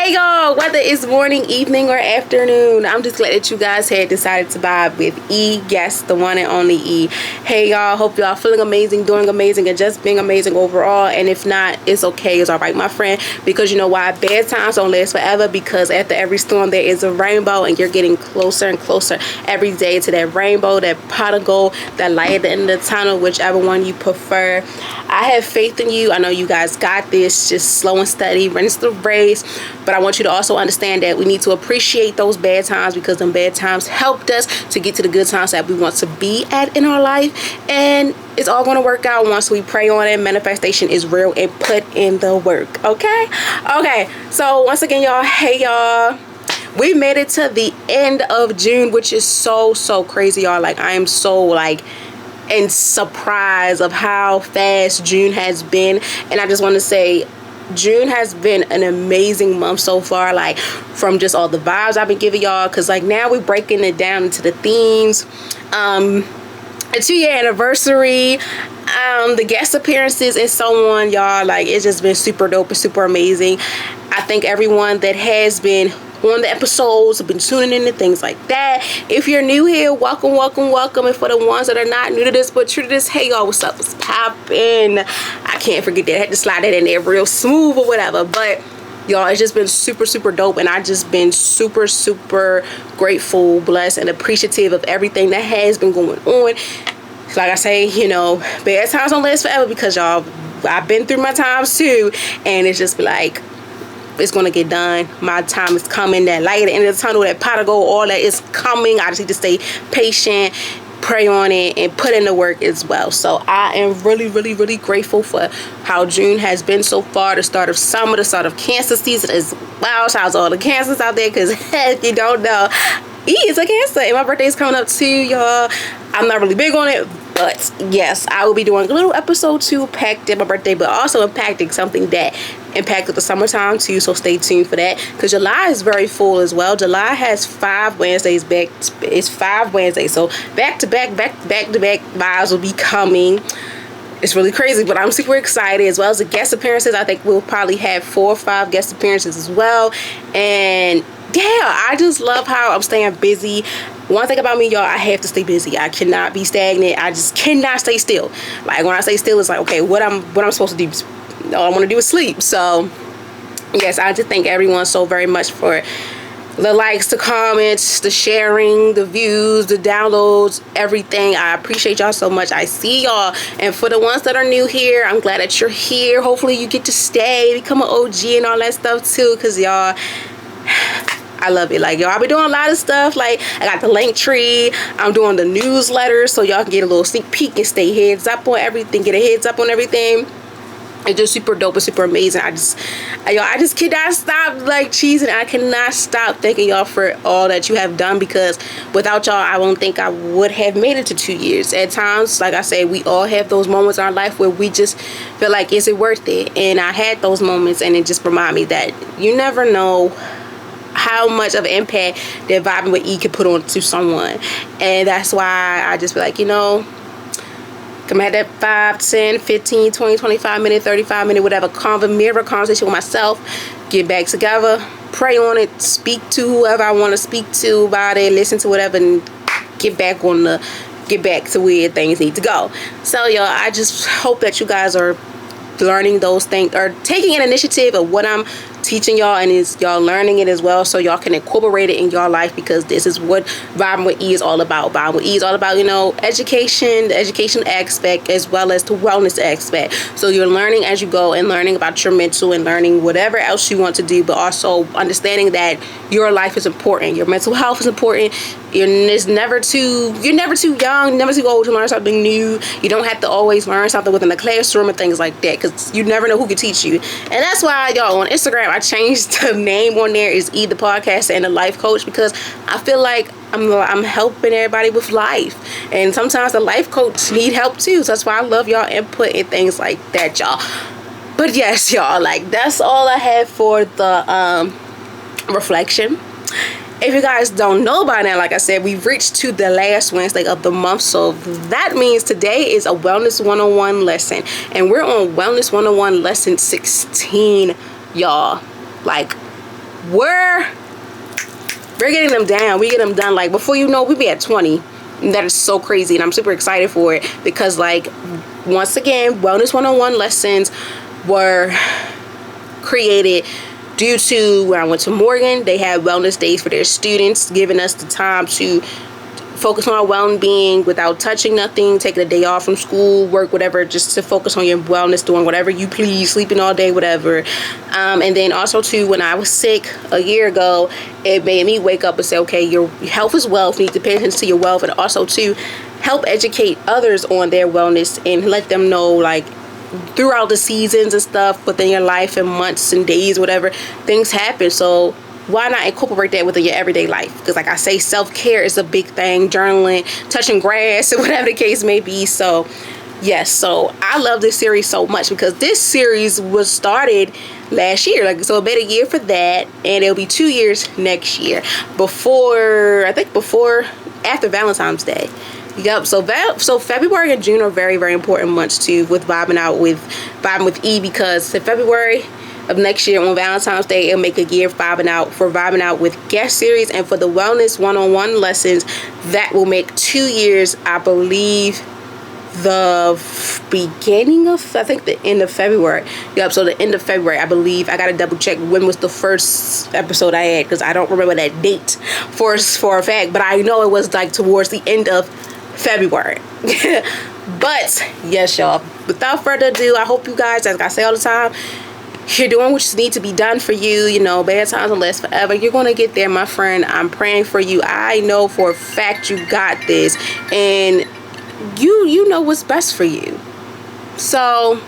Hey y'all, whether it's morning, evening, or afternoon, I'm just glad that you guys had decided to vibe with E. Yes, the one and only E. Hey y'all, hope y'all feeling amazing, doing amazing, and just being amazing overall. And if not, it's okay, it's alright, my friend, because you know why? Bad times don't last forever, because after every storm there is a rainbow, and you're getting closer and closer every day to that rainbow, that pot of gold, that light at the end of the tunnel, whichever one you prefer. I have faith in you. I know you guys got this. Just slow and steady, runs the race. But I want you to also understand that we need to appreciate those bad times, because them bad times helped us to get to the good times that we want to be at in our life. And it's all going to work out once we pray on it. Manifestation is real, and put in the work. Okay, so once again, y'all, hey y'all, we made it to the end of June, which is so crazy, y'all. Like, I am so in surprise of how fast June has been. And I just want to say, June has been an amazing month so far, like from just all the vibes I've been giving y'all, because like now we're breaking it down into the themes, a 2-year anniversary, the guest appearances, and so on, y'all. Like, it's just been super dope and super amazing. I thank everyone that has been on the episodes, have been tuning in and things like that. If you're new here, welcome. And for the ones that are not new to this but true to this, hey y'all, what's up, what's poppin'? I can't forget that. I had to slide that in there real smooth or whatever. But y'all, it's just been super dope, and I just been super grateful, blessed, and appreciative of everything that has been going on. Like I say, you know, bad times don't last forever, because y'all, I've been through my times too, and it's just like, it's gonna get done. My time is coming. That light at the end of the tunnel, that pot of gold, all that is coming. I just need to stay patient, pray on it, and put in the work as well. So I am really grateful for how June has been so far. The start of summer, the start of Cancer season as well. Shout out to all the Cancers out there, because if you don't know, E is a Cancer, and my birthday is coming up too, y'all. I'm not really big on it, but yes, I will be doing a little episode 2 packed in my birthday, but also impacting something that impacted the summertime too, so stay tuned for that, because July is very full as well. July has 5 Wednesdays back. It's 5 Wednesdays, so back to back vibes will be coming. It's really crazy, but I'm super excited, as well as the guest appearances. I think we'll probably have 4 or 5 guest appearances as well. And yeah, I just love how I'm staying busy. One thing about me, y'all, I have to stay busy. I cannot be stagnant. I just cannot stay still. Like, when I stay still, it's like, okay, what I'm supposed to do, all I want to do is sleep. So yes, I just thank everyone so very much for the likes, the comments, the sharing, the views, the downloads, everything. I appreciate y'all so much. I see y'all. And for the ones that are new here, I'm glad that you're here. Hopefully you get to stay, become an OG and all that stuff too, because y'all, I love it. Like, y'all, I'll be doing a lot of stuff. Like, I got the link tree. I'm doing the newsletter, so y'all can get a little sneak peek and stay heads up on everything. Get a heads up on everything. It's just super dope and super amazing. I just cannot stop like cheesing. I cannot stop thanking y'all for all that you have done, because without y'all, I don't think I would have made it to 2 years. At times, like I say, we all have those moments in our life where we just feel like, is it worth it? And I had those moments, and it just reminded me that you never know how much of an impact that vibing with E could put on to someone. And that's why I just be like, you know, come at that 5, 10, 15, 20, 25 minute, 35 minute, whatever, mirror conversation with myself, get back together, pray on it, speak to whoever I want to speak to about it, listen to whatever, and get back to where things need to go. So y'all, I just hope that you guys are learning those things, or taking an initiative of what I'm teaching y'all, and is y'all learning it as well, so y'all can incorporate it in your life, because this is what Vibing with E is all about. Vibing with E is all about, you know, education, the education aspect, as well as the wellness aspect. So you're learning as you go, and learning about your mental, and learning whatever else you want to do, but also understanding that your life is important, your mental health is important. You're never too young, never too old to learn something new. You don't have to always learn something within the classroom and things like that, because you never know who can teach you. And that's why, y'all, on Instagram, I changed the name on there is E the Podcaster and the Life Coach, because I feel like I'm helping everybody with life, and sometimes the life coach need help too. So that's why I love y'all input and things like that, y'all. But yes, y'all, like, that's all I have for the reflection. If you guys don't know by now, like I said, we've reached to the last Wednesday of the month. So that means today is a Wellness 101 lesson. And we're on Wellness 101 lesson 16, y'all. Like, we're getting them down. We get them done, like, before you know, we be at 20. And that is so crazy, and I'm super excited for it, because, like, once again, Wellness 101 lessons were created due to when I went to Morgan. They had wellness days for their students, giving us the time to focus on our well-being without touching nothing, taking a day off from school, work, whatever, just to focus on your wellness, doing whatever you please, sleeping all day, whatever. And then also too, when I was sick a year ago, it made me wake up and say, okay, your health is wealth. You need to pay attention to your wealth, and also to help educate others on their wellness and let them know, like, throughout the seasons and stuff within your life and months and days, whatever, things happen. So why not incorporate that within your everyday life? Because, like I say, self-care is a big thing. Journaling, touching grass, or whatever the case may be. So yes, so I love this series so much, because this series was started last year, like, so it made a year for that, and it'll be 2 years next year, after Valentine's Day. Yep. So February and June are very, very important months too, with vibing with E, because in February of next year on Valentine's Day, it'll make a year vibing out with guest series, and for the Wellness 101 lessons, that will make 2 years, I believe, the beginning of, I think, the end of February. Yep, so the end of February, I believe. I gotta double check when was the first episode I had, because I don't remember that date for a fact, but I know it was like towards the end of February. But yes, y'all, without further ado, I hope you guys, as I say all the time, you're doing what need to be done for you. You know, bad times will last forever. You're going to get there, my friend. I'm praying for you. I know for a fact you got this, and you know what's best for you. So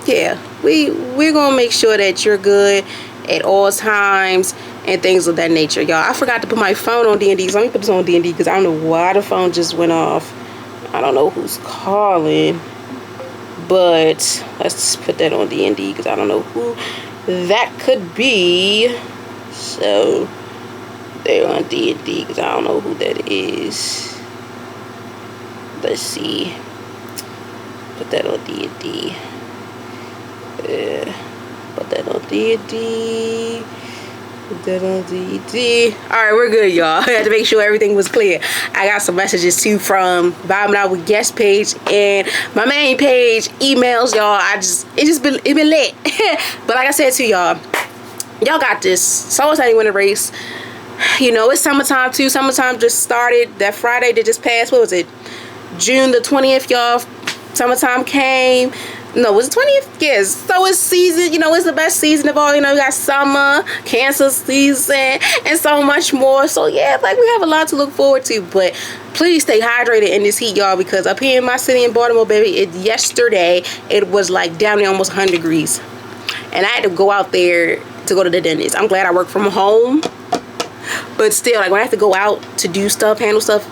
yeah, we're going to make sure that you're good at all times and things of that nature, y'all. I forgot to put my phone on D&D, so let me put this on D&D, because I don't know why the phone just went off. I don't know who's calling, but let's just put that on D&D, because I don't know who that could be. So they're on D&D, because I don't know who that is. Let's see. Put that on D&D. Put that on D&D. Alright, we're good, y'all. I had to make sure everything was clear. I got some messages too from Vibing Out with Guest page and my main page, emails, y'all. It been lit. But like I said to y'all got this. So excited to win the race. You know, it's summertime too. Summertime just started. That Friday that just passed, what was it? June the 20th, y'all. Summertime came. No, it was the 20th? Yes. So it's season, you know, it's the best season of all. You know, we got summer, Cancer season, and so much more. So yeah, like, we have a lot to look forward to. But please stay hydrated in this heat, y'all, because up here in my city in Baltimore, baby, yesterday it was like down to almost 100 degrees. And I had to go out there to go to the dentist. I'm glad I work from home. But still, like, when I have to go out to do stuff, handle stuff,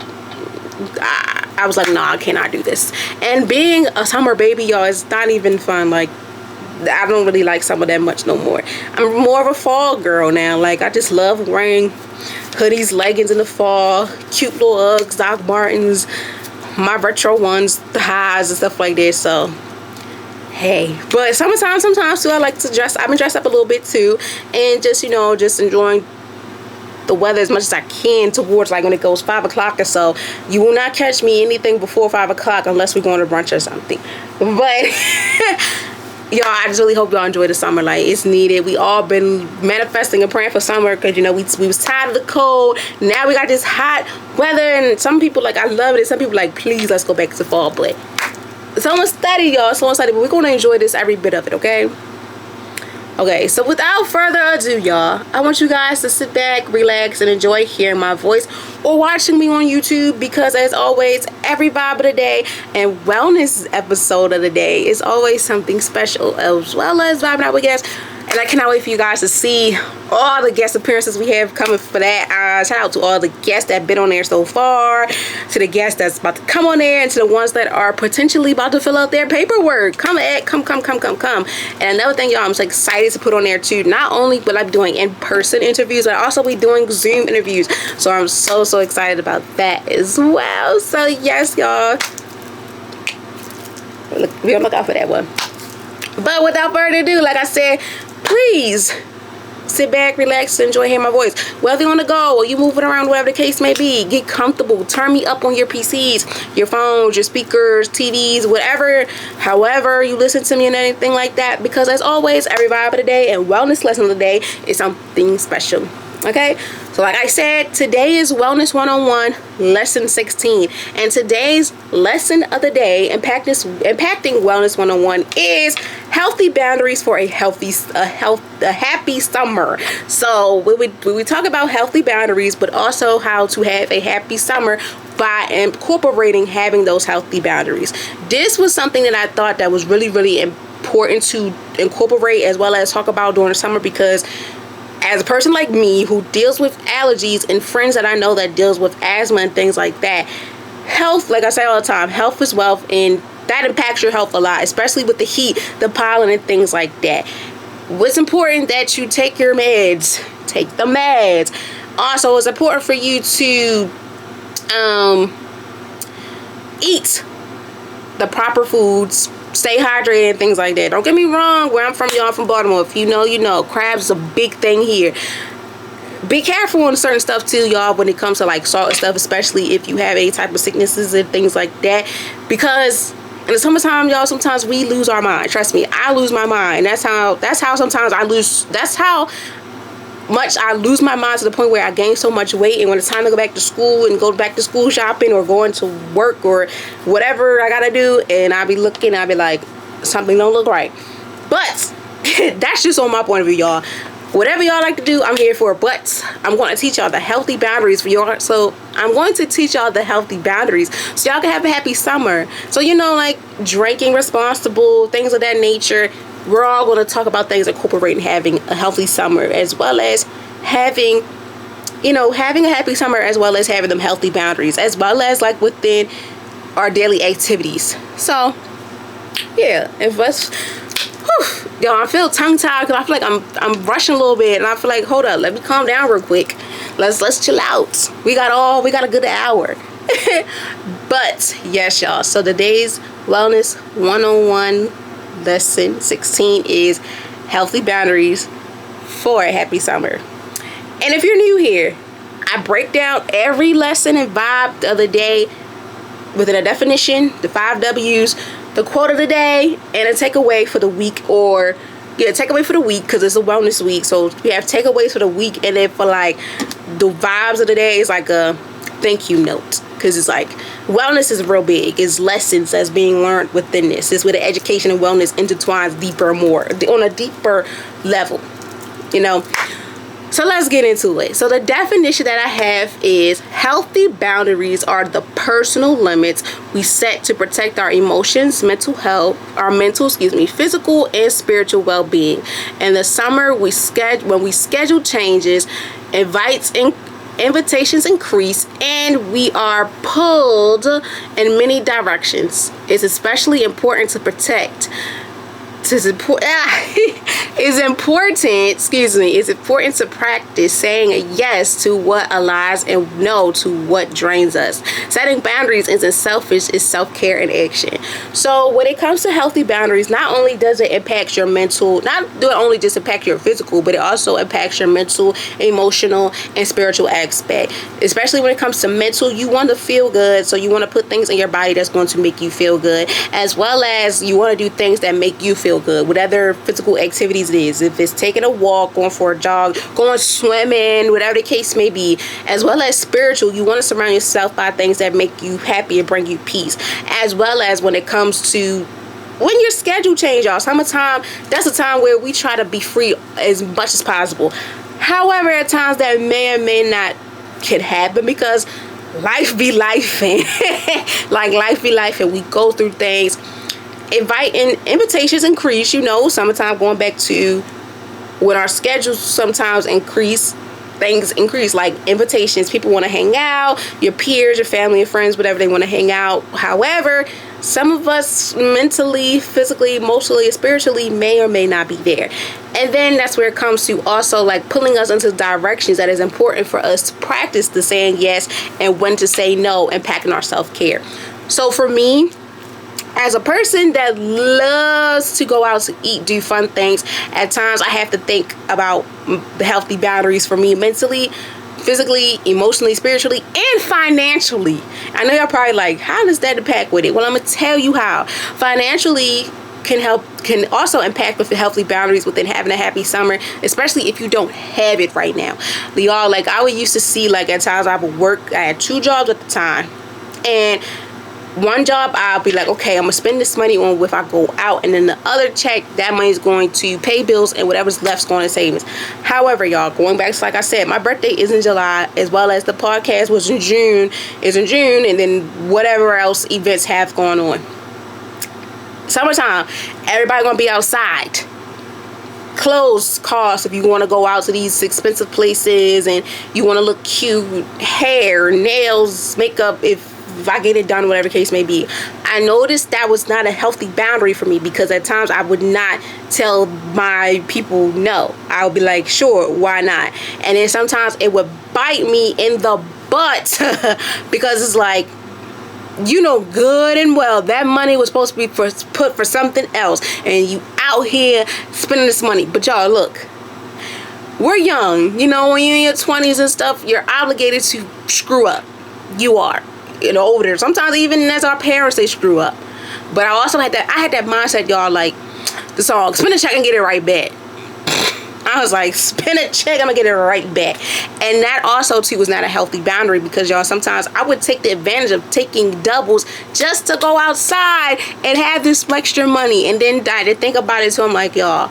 I was like, no, I cannot do this. And being a summer baby, y'all, is not even fun. Like, I don't really like summer that much no more. I'm more of a fall girl now. Like, I just love wearing hoodies, leggings in the fall, cute little Uggs, Doc Martens, my retro ones, the highs and stuff like that. So hey, but summertime sometimes too, I like to dress. I've been dressed up a little bit too, and just, you know, just enjoying the weather as much as I can towards, like, when it goes 5 o'clock or so. You will not catch me anything before 5 o'clock unless we're going to brunch or something. But y'all, I just really hope y'all enjoy the summer. Like, it's needed. We all been manifesting and praying for summer, because, you know, we was tired of the cold. Now we got this hot weather, and some people like, I love it. Some people like, please, let's go back to fall. But it's almost steady, y'all. It's almost steady, but we're going to enjoy this, every bit of it, okay? Okay, so without further ado, y'all, I want you guys to sit back, relax, and enjoy hearing my voice or watching me on YouTube, because as always, every vibe of the day and wellness episode of the day is always something special, as well as Vibing Out with Guests. And I cannot wait for you guys to see all the guest appearances we have coming for that. Shout out to all the guests that have been on there so far, to the guests that's about to come on there, and to the ones that are potentially about to fill out their paperwork. Come. And another thing, y'all, I'm so excited to put on there too. Not only will I be doing in-person interviews, but I'll also be doing Zoom interviews. So I'm so excited about that as well. So yes, y'all, be on the lookout for that one. But without further ado, like I said, please sit back, relax, enjoy hearing my voice. Whether you're on the go or you moving around, whatever the case may be, get comfortable. Turn me up on your PCs, your phones, your speakers, TVs, whatever, however you listen to me and anything like that. Because as always, every vibe of the day and wellness lesson of the day is something special. Okay, so like I said, today is Wellness 101, Lesson 16. And today's lesson of the day, impacting Wellness 101, is healthy boundaries for a happy summer. So we talk about healthy boundaries, but also how to have a happy summer by incorporating having those healthy boundaries. This was something that I thought that was really, really important to incorporate as well as talk about during the summer, because as a person like me who deals with allergies and friends that I know that deals with asthma and things like that, health, like I say all the time, health is wealth, and that impacts your health a lot, especially with the heat, the pollen, and things like that. It's important that you take your meds. Take the meds. Also, it's important for you to eat the proper foods, stay hydrated and things like that. Don't get me wrong, where I'm from, y'all, from Baltimore. If you know, you know. Crabs is a big thing here. Be careful on certain stuff too, y'all, when it comes to like salt and stuff, especially if you have any type of sicknesses and things like that. Because in the summertime, y'all, sometimes we lose our mind. Trust me, I lose my mind. That's how sometimes that's how much I lose my mind, to the point where I gain so much weight, and when it's time to go back to school and go back to school shopping or going to work or whatever I gotta do, and I'll be looking, I'll be like, something don't look right. But that's just on my point of view, y'all. Whatever y'all like to do, I'm here for it. But I'm going to teach y'all the healthy boundaries for y'all. So I'm going to teach y'all the healthy boundaries so y'all can have a happy summer. So, you know, like drinking responsible, things of that nature. We're all going to talk about things incorporating having a healthy summer, as well as having a happy summer, as well as having them healthy boundaries, as well as like within our daily activities. So, yeah, if us, y'all, I feel tongue-tied because I feel like I'm rushing a little bit, and I feel like, hold up, let me calm down real quick. Let's chill out. We got a good hour. But yes, y'all. So today's Wellness 101 lesson 16 is healthy boundaries for a happy summer. And if you're new here, I break down every lesson and vibe of the day within a definition, the 5 W's, the quote of the day, and a takeaway for the week. Or takeaway for the week, because it's a wellness week, so we have takeaways for the week. And then for like the vibes of the day, is like a thank you note, because it's like wellness is real big. It's lessons that's being learned within this. It's where the education and wellness intertwines deeper, more on a deeper level, you know. So let's get into it. So the definition that I have is healthy boundaries are the personal limits we set to protect our emotions, physical and spiritual well-being. In the summer, when we schedule changes, invitations increase, and we are pulled in many directions. It's especially important to protect. It's important to practice saying yes to what aligns and no to what drains us. Setting boundaries isn't selfish, it's self-care in action. So when it comes to healthy boundaries, not only does it impact your mental, not do it only just impact your physical, but it also impacts your mental, emotional, and spiritual aspect. Especially when it comes to mental, you want to feel good, so you want to put things in your body that's going to make you feel good, as well as you want to do things that make you feel good, whatever physical activities it is. If it's taking a walk, going for a jog, going swimming, whatever the case may be. As well as spiritual, you want to surround yourself by things that make you happy and bring you peace. As well as when it comes to when your schedule change, y'all. Summertime, that's a time where we try to be free as much as possible. However, at times that may or may not can happen, because life be life, and like life be life, and we go through things. Invitations increase, summertime, going back to when our schedules sometimes increase, things increase, like invitations. People want to hang out, your peers, your family and friends, whatever, they want to hang out. However, some of us mentally, physically, emotionally, spiritually may or may not be there. And then that's where it comes to also like pulling us into directions that is important for us to practice the saying yes and when to say no, impacting our self-care. So for me, As a person that loves to go out to eat, do fun things, at times I have to think about the healthy boundaries for me mentally, physically, emotionally, spiritually, and financially. I know y'all probably like, how does that impact with it? Well, I'm gonna tell you how. Financially can also impact with the healthy boundaries within having a happy summer, especially if you don't have it right now. Y'all, like, I would used to see, like, at times I would work, I had 2 jobs at the time, and one job I'll be like, okay, I'm gonna spend this money on if I go out, and then the other check, that money is going to pay bills, and whatever's left's going to savings. However, y'all, going back to, like I said, my birthday is in July, as well as the podcast was in June, and then whatever else events have going on. Summertime, everybody gonna be outside. Clothes cost if you want to go out to these expensive places and you want to look cute. Hair, nails, makeup, if I get it done, whatever case may be. I noticed that was not a healthy boundary for me, because at times I would not tell my people no. I would be like, sure, why not? And then sometimes it would bite me in the butt because it's like, you know good and well that money was supposed to be put for something else, and you out here spending this money. But y'all, look, we're young, you know, when you're in your 20s and stuff, you're obligated to screw up. You are, you know, over there. Sometimes even as our parents, they screw up. But I also had that mindset, y'all, like the song, spend a check and get it right back. I was like, spend a check, I'm gonna get it right back. And that also too was not a healthy boundary, because y'all, sometimes I would take the advantage of taking doubles just to go outside and have this extra money, and then I did think about it, so I'm like, y'all,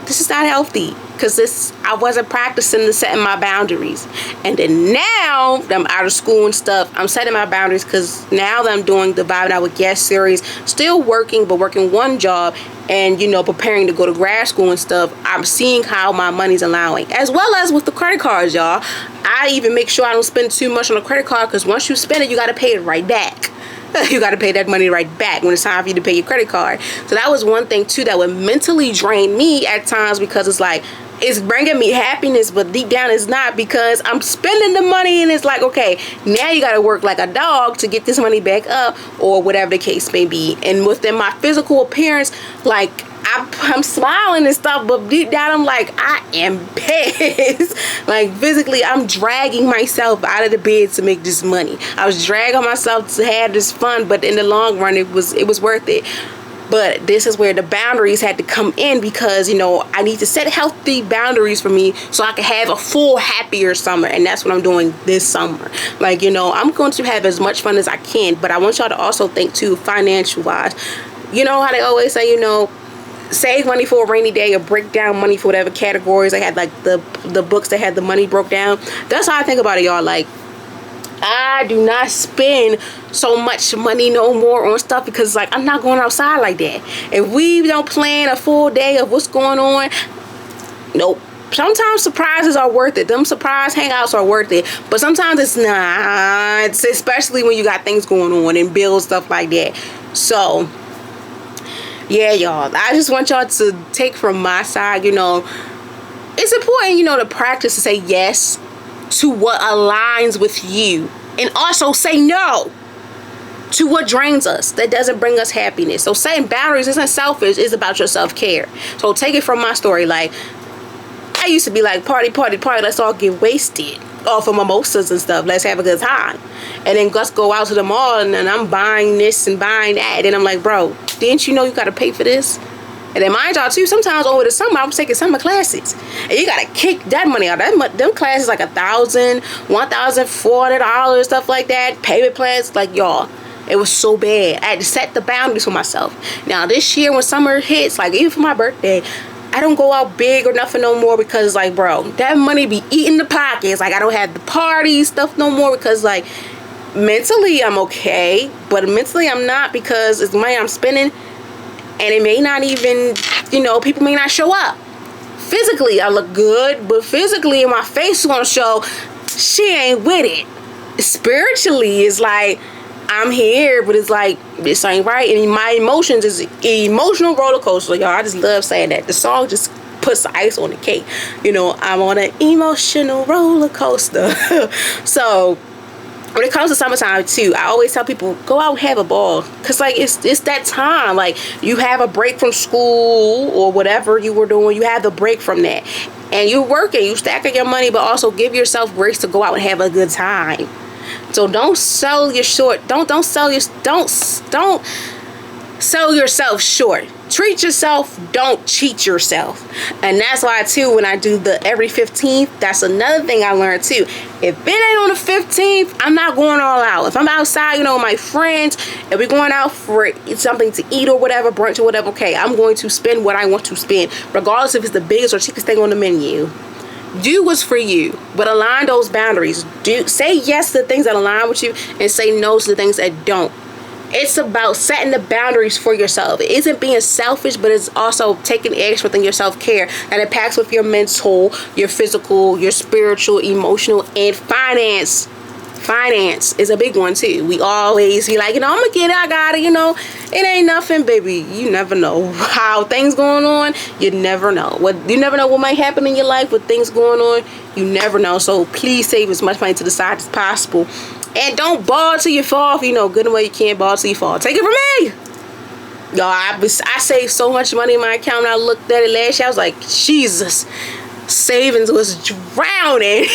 this is not healthy, because I wasn't practicing the setting my boundaries. And then now that I'm out of school and stuff, I'm setting my boundaries, because now that I'm doing the Vibing Out with Guest series, still working, but working one job, and, you know, preparing to go to grad school and stuff, I'm seeing how my money's allowing, as well as with the credit cards, y'all. I even make sure I don't spend too much on a credit card, because once you spend it, you got to pay it right back. You got to pay that money right back when it's time for you to pay your credit card. So that was one thing too that would mentally drain me at times, because it's like, it's bringing me happiness, but deep down it's not, because I'm spending the money, and it's like, okay, now you got to work like a dog to get this money back up, or whatever the case may be. And within my physical appearance, like, I'm smiling and stuff, but deep down I'm like, I am pissed. Like, physically, I'm dragging myself out of the bed to make this money. I was dragging myself to have this fun, but in the long run, it was worth it. But this is where the boundaries had to come in, because, you know, I need to set healthy boundaries for me so I can have a full, happier summer. And that's what I'm doing this summer. Like, you know, I'm going to have as much fun as I can, but I want y'all to also think too, financial wise. You know how they always say, you know, save money for a rainy day, or break down money for whatever categories. They had like the books that had the money broke down. That's how I think about it, y'all. Like, I do not spend so much money no more on stuff, because like, I'm not going outside like that. If we don't plan a full day of what's going on, nope. Sometimes surprises are worth it. Them surprise hangouts are worth it, but sometimes it's not, especially when you got things going on and bills, stuff like that. So yeah, y'all, I just want y'all to take from my side, you know, it's important, you know, to practice to say yes to what aligns with you, and also say no to what drains us, that doesn't bring us happiness. So setting boundaries isn't selfish, it's about your self-care. So take it from my story. Like, I used to be like, party, let's all get wasted off of mimosas and stuff, let's have a good time, and then let's go out to the mall, and then I'm buying this and buying that, and I'm like, bro, didn't you know you gotta pay for this? And then mind y'all too, sometimes over the summer, I'm taking summer classes, and you gotta kick that money out. Them classes like $1,000, $1,400, stuff like that. Payment plans, like, y'all, it was so bad. I had to set the boundaries for myself. Now this year, when summer hits, like even for my birthday, I don't go out big or nothing no more, because like, bro, that money be eating the pockets. Like, I don't have the party stuff no more, because like, mentally I'm okay, but mentally I'm not, because it's money I'm spending. And it may not even, you know, people may not show up. Physically, I look good, but physically, my face is gonna show she ain't with it. Spiritually, it's like, I'm here, but it's like, this ain't right. And my emotions is an emotional roller coaster, y'all. I just love saying that. The song just puts the ice on the cake. You know, I'm on an emotional roller coaster. So, when it comes to summertime too, I always tell people, go out and have a ball, because like it's that time. Like, you have a break from school or whatever you were doing, you have the break from that, and you're working, you stacking your money, but also give yourself grace to go out and have a good time. So don't sell yourself short. Treat yourself, don't cheat yourself. And that's why too, when I do the every 15th, that's another thing I learned too. If it ain't on the 15th, I'm not going all out. If I'm outside, with my friends, and we're going out for something to eat or whatever, brunch or whatever, okay, I'm going to spend what I want to spend, regardless if it's the biggest or cheapest thing on the menu. Do what's for you, but align those boundaries. Say yes to the things that align with you, and say no to the things that don't. It's about setting the boundaries for yourself. It isn't being selfish, but it's also taking action within your self-care that impacts with your mental, your physical, your spiritual, emotional, and finance. Finance is a big one too. We always be like, I'm gonna get it, I got it, it ain't nothing, baby. You never know how things going on. You never know what might happen in your life with things going on. You never know. So please save as much money to the side as possible. And don't ball till you fall. Good and well you can't ball till you fall. Take it from me. Y'all, I saved so much money in my account. When I looked at it last year, I was like, Jesus, savings was drowning.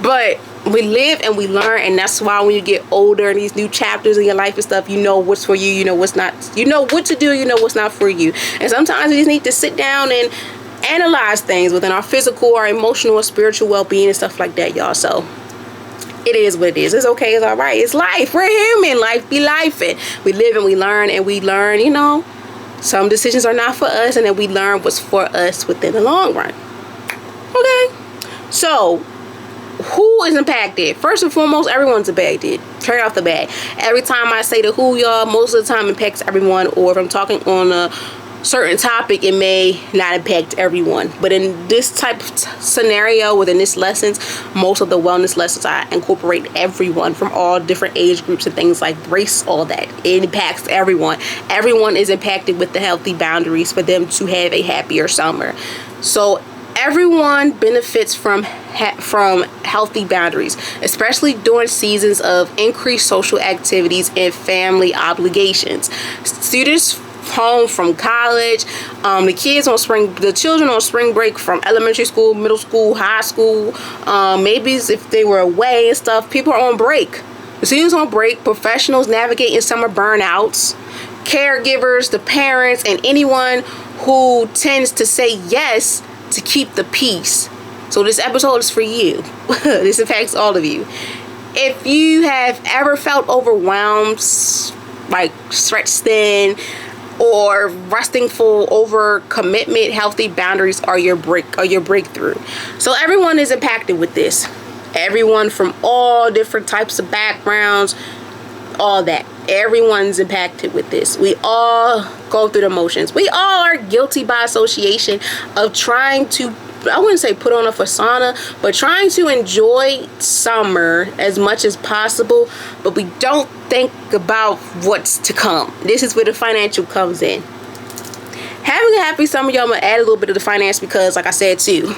But we live and we learn, and that's why when you get older and these new chapters in your life and stuff, you know what's for you, you know what's not, you know what to do, you know what's not for you. And sometimes we just need to sit down and analyze things within our physical, our emotional, or spiritual well-being and stuff like that, y'all. So it is what it is. It's okay. It's all right. It's life. We're human. Life be life. And we live and we learn, and we learn, some decisions are not for us, and then we learn what's for us within the long run. Okay. So who is impacted? First and foremost, everyone's impacted. Straight off the bat. Every time I say the who, y'all, most of the time impacts everyone. Or if I'm talking on a certain topic, it may not impact everyone. But in this type of scenario, within this lessons, most of the wellness lessons, I incorporate everyone from all different age groups and things like race, all that. It impacts everyone. Everyone is impacted with the healthy boundaries for them to have a happier summer. So everyone benefits from healthy boundaries, especially during seasons of increased social activities and family obligations. Students home from college, the children on spring break from elementary school, middle school, high school, maybe if they were away and stuff, people are on break. The students on break, professionals navigating summer burnouts, caregivers, the parents, and anyone who tends to say yes to keep the peace. So this episode is for you. This impacts all of you. If you have ever felt overwhelmed, like stretched thin, or resting full over commitment, healthy boundaries are your breakthrough. So everyone is impacted with this. Everyone from all different types of backgrounds, all that. Everyone's impacted with this. We all go through the motions. We all are guilty by association of trying to, I wouldn't say put on a persona, but trying to enjoy summer as much as possible, but we don't think about what's to come. This is where the financial comes in. Having a happy summer, y'all, I'm gonna add a little bit of the finance because, like I said too,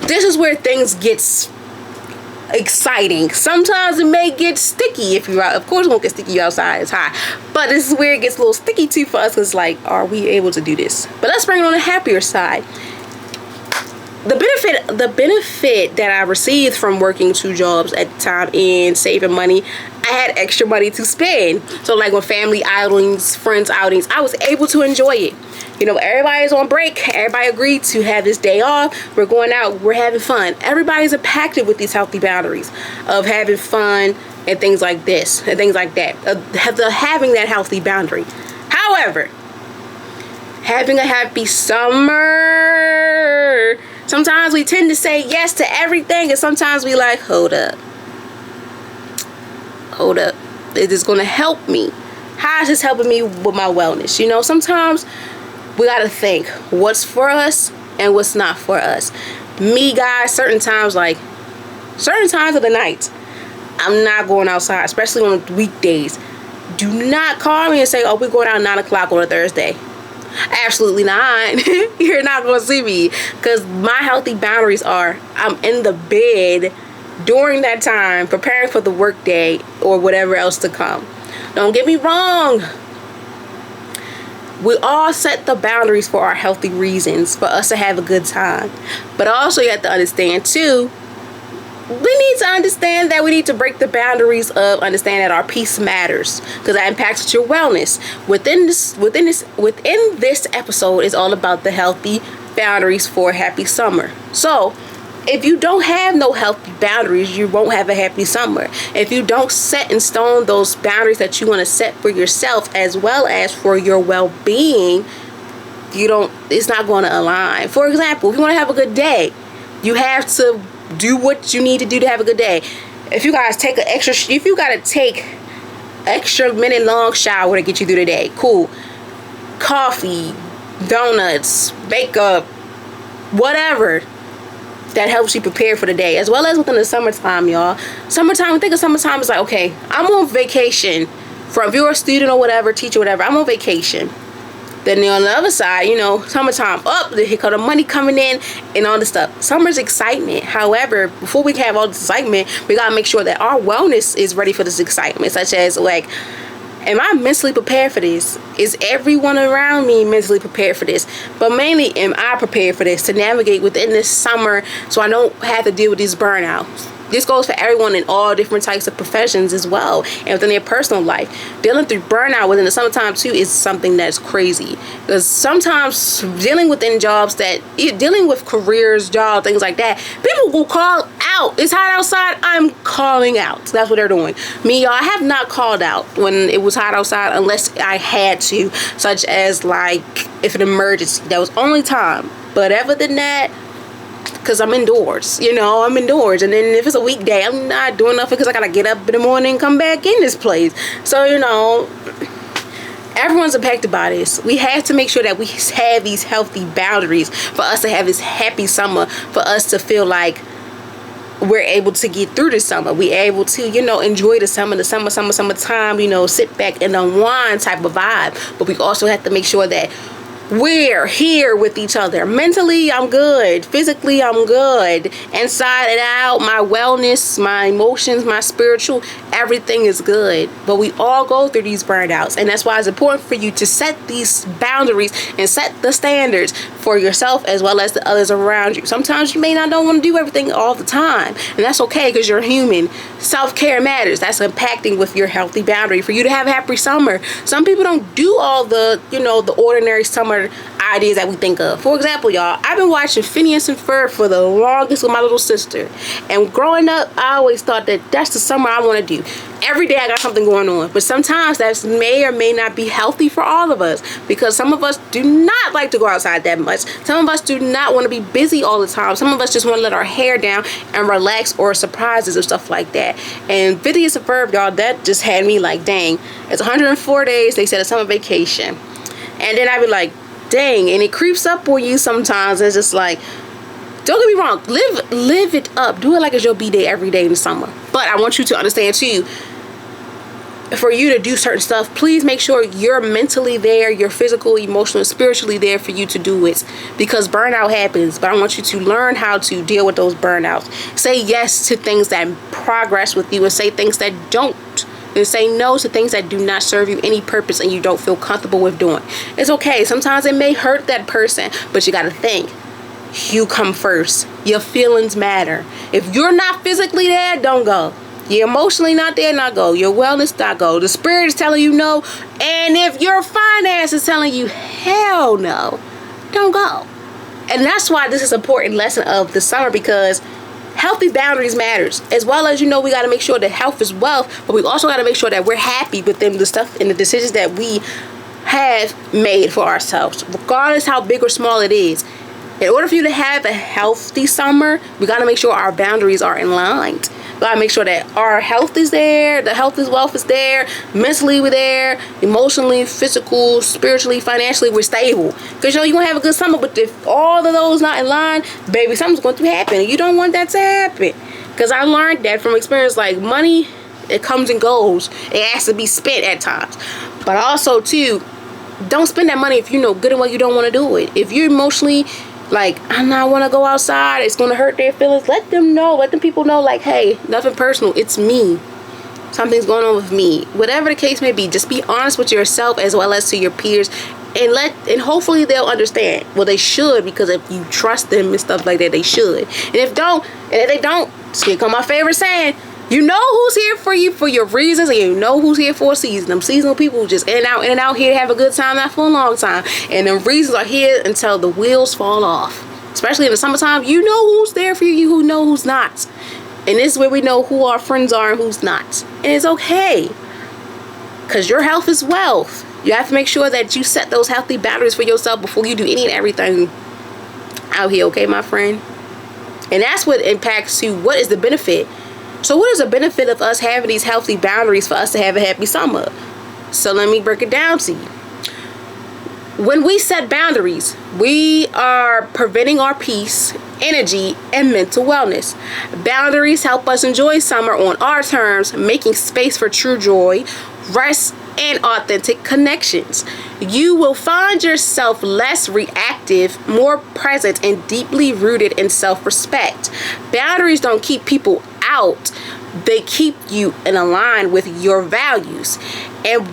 this is where things gets exciting. Sometimes it may get sticky if you're out. Of course it won't get sticky outside, it's hot, but this is where it gets a little sticky too for us, because like, are we able to do this? But let's bring it on the happier side. The benefit that I received from working 2 jobs at the time and saving money, I had extra money to spend. So like with family outings, friends outings, I was able to enjoy it. Everybody's on break. Everybody agreed to have this day off. We're going out. We're having fun. Everybody's impacted with these healthy boundaries of having fun and things like this and things like that. Having that healthy boundary. However, having a happy summer, sometimes we tend to say yes to everything, and sometimes we like, hold up. Is this going to help me? How is this helping me with my wellness? Sometimes we got to think what's for us and what's not for us. Me, guys, certain times of the night, I'm not going outside, especially on weekdays. Do not call me and say, oh, we're going out 9 o'clock on a Thursday. Absolutely not. You're not going to see me, because my healthy boundaries are, I'm in the bed during that time, preparing for the work day or whatever else to come. Don't get me wrong. We all set the boundaries for our healthy reasons, for us to have a good time. But also you have to understand too, we need to understand that we need to break the boundaries of understand that our peace matters, because that impacts your wellness. Within this episode is all about the healthy boundaries for a happy summer. So if you don't have no healthy boundaries, you won't have a happy summer. If you don't set in stone those boundaries that you want to set for yourself as well as for your well-being, it's not going to align. For example, if you want to have a good day, you have to do what you need to do to have a good day. If you got to take extra minute long shower to get you through the day, cool. Coffee, donuts, makeup, whatever that helps you prepare for the day, as well as within the summertime, y'all. Think of summertime as like, okay, I'm on vacation. If you're a student or whatever, teacher, whatever, I'm on vacation. Then on the other side, summertime here come the money coming in and all this stuff. Summer's excitement. However, before we can have all this excitement, we gotta make sure that our wellness is ready for this excitement, such as like, am I mentally prepared for this? Is everyone around me mentally prepared for this? But mainly, am I prepared for this to navigate within this summer so I don't have to deal with these burnouts? This goes for everyone in all different types of professions as well, and within their personal life. Dealing through burnout within the summertime too is something that's crazy, because sometimes dealing with careers, jobs, things like that, people will call out. It's hot outside, I'm calling out. That's what they're doing. Me, y'all, I have not called out when it was hot outside unless I had to, such as like if an emergency. That was only time. But other than that, because I'm indoors, and then if it's a weekday, I'm not doing nothing because I gotta get up in the morning and come back in this place. So everyone's impacted by this. We have to make sure that we have these healthy boundaries for us to have this happy summer, for us to feel like we're able to get through the summer. We're able to, enjoy the summertime, sit back and unwind type of vibe. But we also have to make sure that we're here with each other. Mentally, I'm good. Physically, I'm good. Inside and out, my wellness, my emotions, my spiritual, everything is good. But we all go through these burnouts. And that's why it's important for you to set these boundaries and set the standards for yourself as well as the others around you. Sometimes you may not want to do everything all the time. And that's okay, because you're human. Self-care matters. That's impacting with your healthy boundary for you to have a happy summer. Some people don't do all the, the ordinary summer ideas that we think of. For example, y'all, I've been watching Phineas and Ferb for the longest with my little sister. And growing up, I always thought that that's the summer I want to do. Every day I got something going on. But sometimes that may or may not be healthy for all of us, because some of us do not like to go outside that much. Some of us do not want to be busy all the time. Some of us just want to let our hair down and relax, or surprises or stuff like that. And Phineas and Ferb, y'all, that just had me like, dang, it's 104 days. They said a summer vacation. And then I'd be like, dang, and it creeps up on you sometimes. It's just like, don't get me wrong, live it up. Do it like it's your B-day every day in the summer. But I want you to understand too, for you to do certain stuff, please make sure you're mentally there, you're physical, emotional, and spiritually there for you to do it, because burnout happens. But I want you to learn how to deal with those burnouts. Say yes to things that progress with you, and say things that don't. And say no to things that do not serve you any purpose and you don't feel comfortable with doing. It's okay. Sometimes it may hurt that person, but you got to think. You come first. Your feelings matter. If you're not physically there, don't go. You're emotionally not there, not go. Your wellness, not go. The spirit is telling you no. And if your finance is telling you hell no, don't go. And that's why this is an important lesson of the summer, because healthy boundaries matters, as well as, we got to make sure that health is wealth, but we also got to make sure that we're happy within the stuff and the decisions that we have made for ourselves, regardless how big or small it is. In order for you to have a healthy summer, we got to make sure our boundaries are in line. We got to make sure that our health is there, the health is wealth is there, mentally we're there, emotionally, physical, spiritually, financially, we're stable. Because you're going to have a good summer, but if all of those not in line, baby, something's going to happen. And you don't want that to happen. Because I learned that from experience. Like, money, it comes and goes. It has to be spent at times. But also, too, don't spend that money if you know good and well you don't want to do it. If you're emotionally Like, I not want to go outside, it's going to hurt their feelings. Let them know, let them people know, like, hey, nothing personal, it's me. Something's going on with me. Whatever the case may be, just be honest with yourself as well as to your peers, and hopefully they'll understand. Well, they should, because if you trust them and stuff like that, they should. And if they don't, it's gonna come my favorite saying, you know who's here for you for your reasons, and you know who's here for a season. Them seasonal people just in and out here to have a good time, not for a long time. And the reasons are here until the wheels fall off. Especially in the summertime, you know who's there for you, who know who's not. And this is where we know who our friends are and who's not. And it's okay, because your health is wealth. You have to make sure that you set those healthy boundaries for yourself before you do any and everything out here, okay, my friend? And that's what impacts to what is the benefit. So what is the benefit of us having these healthy boundaries for us to have a happy summer? So let me break it down to you. When we set boundaries, we are preventing our peace, energy, and mental wellness. Boundaries help us enjoy summer on our terms, making space for true joy, rest, and authentic connections. You will find yourself less reactive, more present, and deeply rooted in self-respect. Boundaries don't keep people out. They keep you in line with your values. And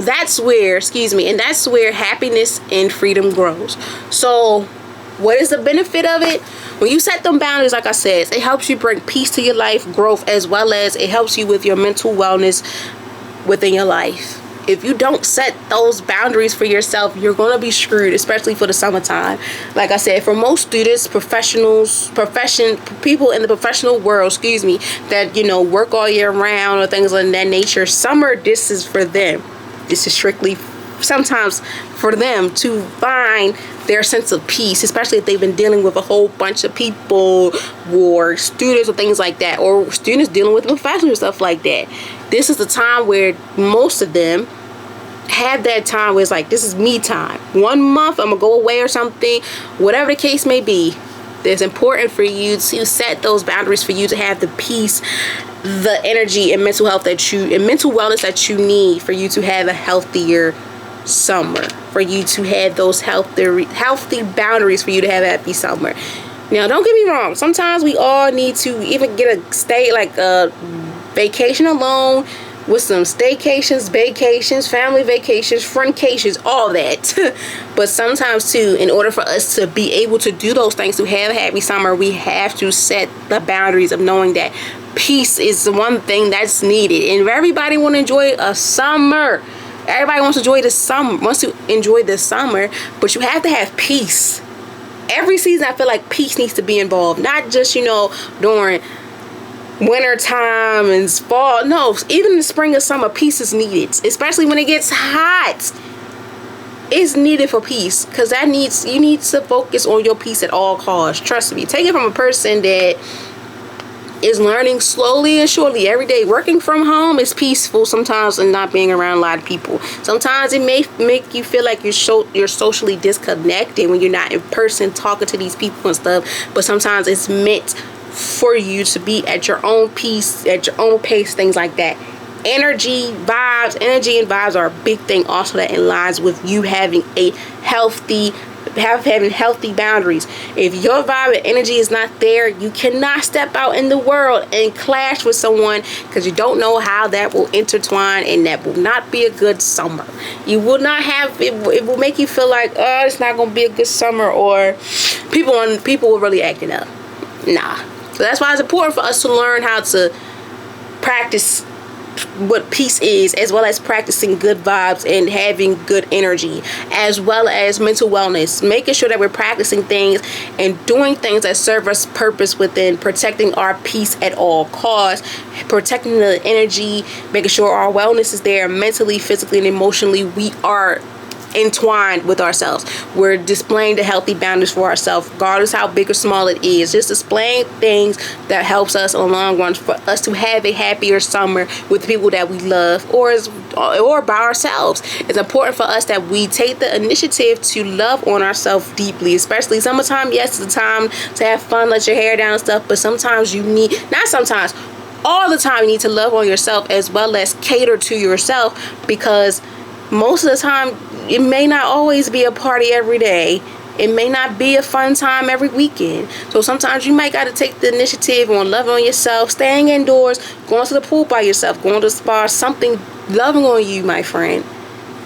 that's where happiness and freedom grows. So what is the benefit of it? When you set them boundaries, like I said, it helps you bring peace to your life, growth, as well as it helps you with your mental wellness within your life. If you don't set those boundaries for yourself, you're going to be screwed, especially for the summertime. Like I said, for most students, people in the professional world, that, work all year round or things of that nature, summer, this is for them. This is strictly sometimes for them to find their sense of peace, especially if they've been dealing with a whole bunch of people or students or things like that, or students dealing with professional stuff like that. This is the time where most of them have that time where it's like, this is me time. 1 month, I'm gonna go away or something, whatever the case may be. It's important for you to set those boundaries for you to have the peace, the energy, and mental wellness that you need for you to have a healthier summer, for you to have those healthy boundaries for you to have a happy summer. Now, don't get me wrong. Sometimes we all need to even get a vacation alone, with some staycations, vacations, family vacations, friendcations, all that. But sometimes too, in order for us to be able to do those things, to have a happy summer, we have to set the boundaries of knowing that peace is the one thing that's needed. And everybody want to enjoy a summer. Everybody wants to enjoy the summer, but you have to have peace. Every season, I feel like peace needs to be involved, not just during winter time and fall. No, even in the spring or summer, peace is needed, especially when it gets hot. It's needed for peace, because you need to focus on your peace at all costs. Trust me. Take it from a person that is learning slowly and surely every day. Working from home is peaceful sometimes, and not being around a lot of people. Sometimes it may make you feel like you're socially disconnected when you're not in person talking to these people and stuff. But sometimes it's meant for you to be at your own peace, at your own pace, things like that. Energy and vibes are a big thing also that aligns with you having healthy boundaries. If your vibe and energy is not there, you cannot step out in the world and clash with someone, because you don't know how that will intertwine, and that will not be a good summer. You will not have it. It will make you feel like, oh, it's not going to be a good summer, or people will really acting up. Nah. So that's why it's important for us to learn how to practice what peace is, as well as practicing good vibes and having good energy, as well as mental wellness, making sure that we're practicing things and doing things that serve us purpose within protecting our peace at all costs, protecting the energy, making sure our wellness is there mentally, physically, and emotionally. We are entwined with ourselves. We're displaying the healthy boundaries for ourselves, regardless how big or small it is. Just displaying things that helps us in the long run, for us to have a happier summer with the people that we love, or by ourselves. It's important for us that we take the initiative to love on ourselves deeply, especially summertime. Yes, it's a time to have fun, let your hair down and stuff, but sometimes all the time you need to love on yourself, as well as cater to yourself, because most of the time it may not always be a party every day, It may not be a fun time every weekend. So sometimes you might got to take the initiative on loving on yourself, staying indoors, going to the pool by yourself, going to the spa, something loving on you, my friend.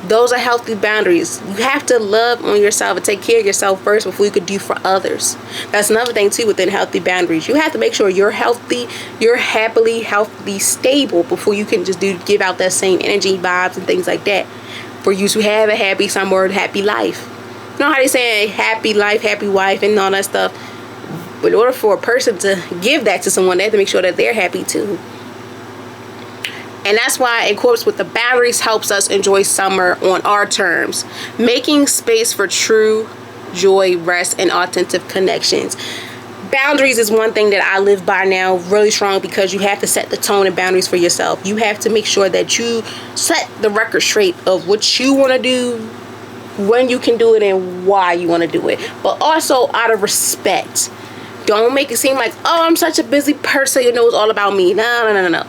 Those are healthy boundaries. You have to love on yourself and take care of yourself first before you could do for others. That's another thing too within healthy boundaries. You have to make sure you're healthy, you're happily, healthy, stable before you can just give out that same energy, vibes, and things like that for you to have a happy summer or happy life. You know how they say happy life, happy wife, and all that stuff. But in order for a person to give that to someone, they have to make sure that they're happy too. And that's why, of course, with the boundaries helps us enjoy summer on our terms. Making space for true joy, rest, and authentic connections. Boundaries is one thing that I live by now really strong, because you have to set the tone and boundaries for yourself. You have to make sure that you set the record straight of what you want to do, when you can do it, and why you want to do it. But also out of respect. Don't make it seem like, oh, I'm such a busy person, you know, it's all about me. No.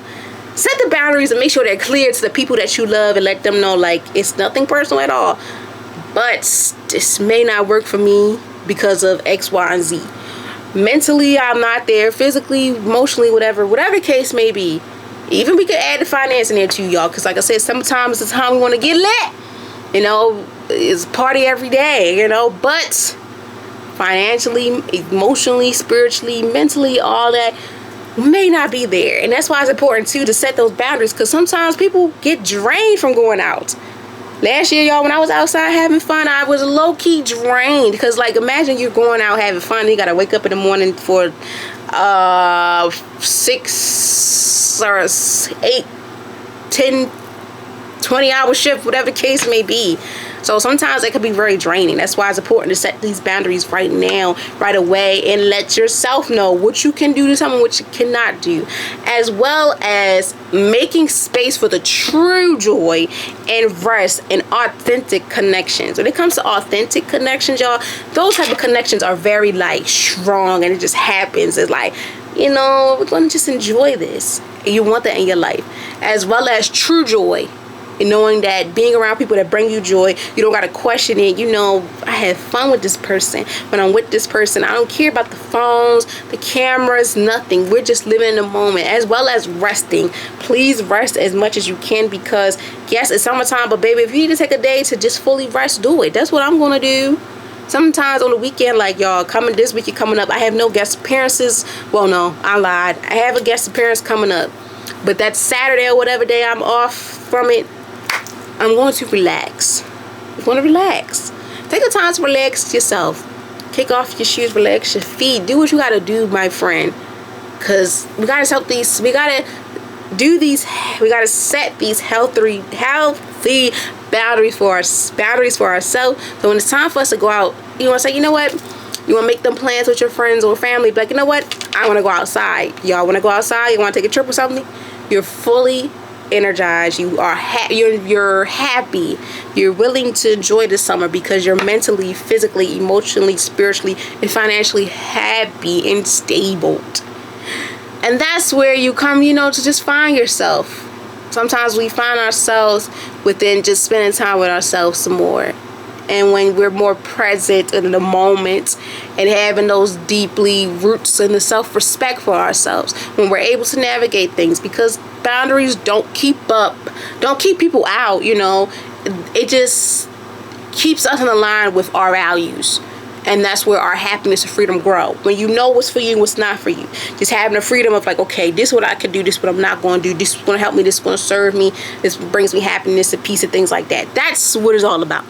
Set the boundaries and make sure they're clear to the people that you love, and let them know, like, it's nothing personal at all, but this may not work for me because of X, Y, and Z. Mentally, I'm not there. Physically, emotionally, whatever the case may be. Even we could add the finance in there too, y'all, because like I said, sometimes it's the time we want to get lit. You know, it's party every day, you know, but financially, emotionally, spiritually, mentally, all that may not be there. And that's why it's important too to set those boundaries, because sometimes people get drained from going out. Last year, y'all, when I was outside having fun, I was low-key drained, because like, imagine you're going out having fun and you gotta wake up in the morning for 6 or 8, 10, 20-hour shift, whatever the case may be. So sometimes it can be very draining. That's why it's important to set these boundaries right now, right away, and let yourself know what you can do to someone, what you cannot do, as well as making space for the true joy and rest and authentic connections. When it comes to authentic connections, y'all, those type of connections are very like strong, and it just happens. It's like, you know, we're going to just enjoy this. And you want that in your life, as well as true joy. And knowing that being around people that bring you joy, you don't got to question it. You know, I have fun with this person. When I'm with this person, I don't care about the phones, the cameras, nothing. We're just living in the moment, as well as resting. Please rest as much as you can, because yes, it's summertime, but baby, if you need to take a day to just fully rest, do it. That's what I'm going to do. Sometimes on the weekend, like y'all, this weekend coming up, I have no guest appearances. Well, no, I lied. I have a guest appearance coming up. But that Saturday or whatever day I'm off from it, I'm going to relax. I'm going to relax. Take the time to relax yourself. Kick off your shoes, relax your feet. Do what you got to do, my friend. Because we got to we got to do these, we got to set these healthy boundaries for ourselves. So when it's time for us to go out, you want to say, you know what? You want to make them plans with your friends or family. Be like, you know what? I want to go outside. Y'all want to go outside? You want to take a trip or something? You're fully energized. You are you're happy. You're willing to enjoy the summer because you're mentally, physically, emotionally, spiritually, and financially happy and stable. And that's where you come, you know, to just find yourself. Sometimes we find ourselves within just spending time with ourselves some more. And when we're more present in the moment and having those deeply roots in the self-respect for ourselves, when we're able to navigate things, because boundaries don't keep people out, you know, it just keeps us in line with our values. And that's where our happiness and freedom grow. When you know what's for you and what's not for you. Just having the freedom of like, okay, this is what I can do, this is what I'm not going to do, this is going to help me, this is going to serve me, this brings me happiness and peace and things like that. That's what it's all about.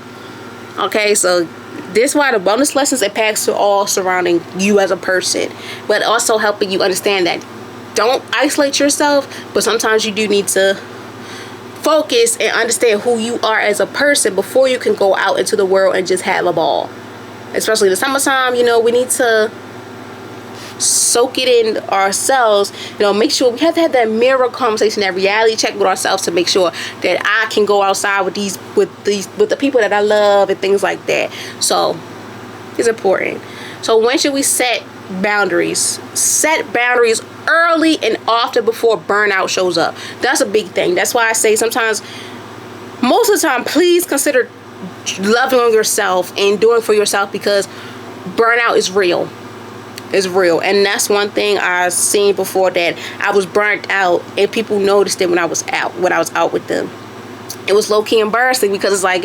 Okay, so this is why the bonus lessons impacts are all surrounding you as a person, but also helping you understand that don't isolate yourself, but sometimes you do need to focus and understand who you are as a person before you can go out into the world and just have a ball. Especially in the summertime, you know, we need to soak it in ourselves, you know, make sure we have to have that mirror conversation, that reality check with ourselves to make sure that I can go outside with the people that I love and things like that. So it's important. So when should we set boundaries? Set boundaries early and often before burnout shows up. That's a big thing. That's why I say sometimes, most of the time, please consider loving on yourself and doing for yourself, because burnout is real. It's real. And that's one thing I've seen before, that I was burnt out and people noticed it when I was out with them. It was low-key embarrassing, because it's like,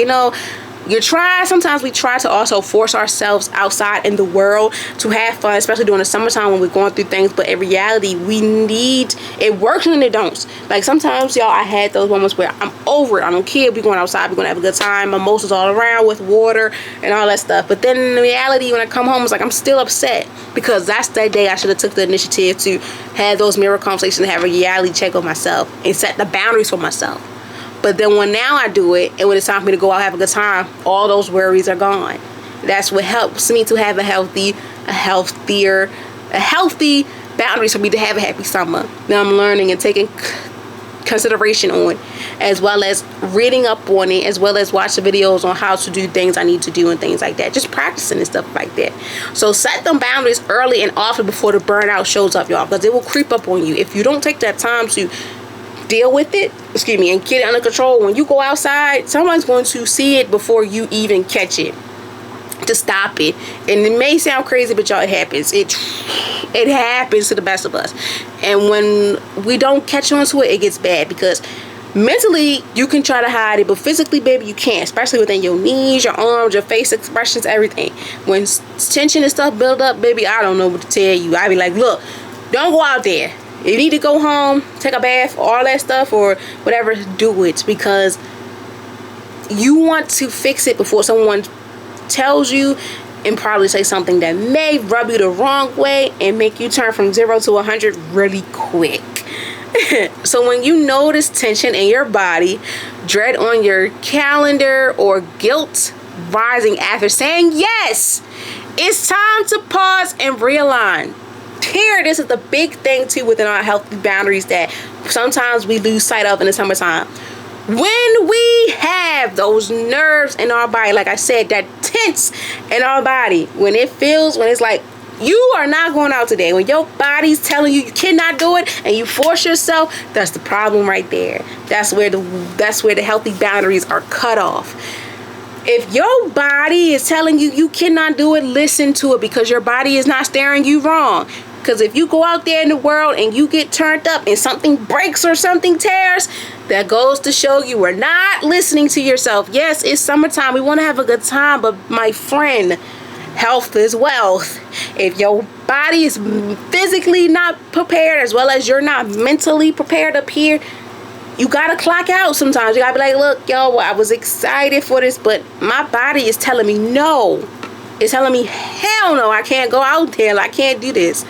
sometimes we try to also force ourselves outside in the world to have fun, especially during the summertime when we're going through things. But in reality, it works and it don't. Like sometimes, y'all, I had those moments where I'm over it. I don't care. We're going outside. We're going to have a good time. Mimosas all around with water and all that stuff. But then in reality, when I come home, it's like I'm still upset, because that's that day I should have took the initiative to have those mirror conversations and have a reality check on myself and set the boundaries for myself. But then when now I do it, and when it's time for me to go out and have a good time, all those worries are gone. That's what helps me to have a healthy boundaries for me to have a happy summer. Now I'm learning and taking consideration on, as well as reading up on it, as well as watching videos on how to do things I need to do and things like that. Just practicing and stuff like that. So set them boundaries early and often before the burnout shows up, y'all, because it will creep up on you. If you don't take that time to deal with it, and get it under control, when you go outside, someone's going to see it before you even catch it to stop it. And it may sound crazy, but y'all, it happens. It happens to the best of us. And when we don't catch on to it, it gets bad, because mentally you can try to hide it, but physically, baby, you can't, especially within your knees, your arms, your face expressions, everything. When tension and stuff build up, baby, I don't know what to tell you. I be like, look, don't go out there. You need to go home, take a bath, all that stuff, or whatever, do it, because you want to fix it before someone tells you and probably say something that may rub you the wrong way and make you turn from 0 to 100 really quick. So when you notice tension in your body, dread on your calendar, or guilt rising after saying yes, it's time to pause and realign. Here, this is the big thing too within our healthy boundaries that sometimes we lose sight of in the summertime. When we have those nerves in our body, like I said, that tense in our body, when it's like you are not going out today, when your body's telling you cannot do it and you force yourself, that's the problem right there. That's where the healthy boundaries are cut off. If your body is telling you you cannot do it, listen to it, because your body is not steering you wrong. Because if you go out there in the world and you get turned up and something breaks or something tears, that goes to show you are not listening to yourself. Yes, it's summertime. We want to have a good time, but my friend, health is wealth. If your body is physically not prepared, as well as you're not mentally prepared up here, you gotta clock out sometimes. You gotta be like, look, yo, I was excited for this, but my body is telling me no. It's telling me, hell no, I can't go out there. I can't do this.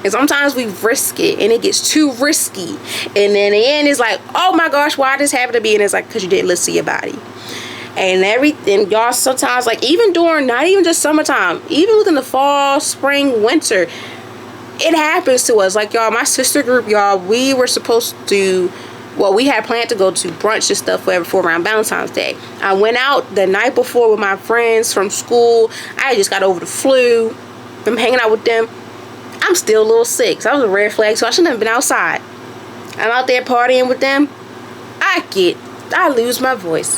And sometimes we risk it, and it gets too risky. And then in the end, it's like, oh my gosh, why this happened to me? And it's like, because you didn't listen to your body. And everything, y'all, sometimes, like, even during, not even just summertime, even within the fall, spring, winter, it happens to us. Like, y'all, my sister group, y'all, we were supposed to, well, we had planned to go to brunch and stuff for around Valentine's Day. I went out the night before with my friends from school. I just got over the flu. I'm hanging out with them. I'm still a little sick. So that was a red flag. So I shouldn't have been outside. I'm out there partying with them. I lose my voice.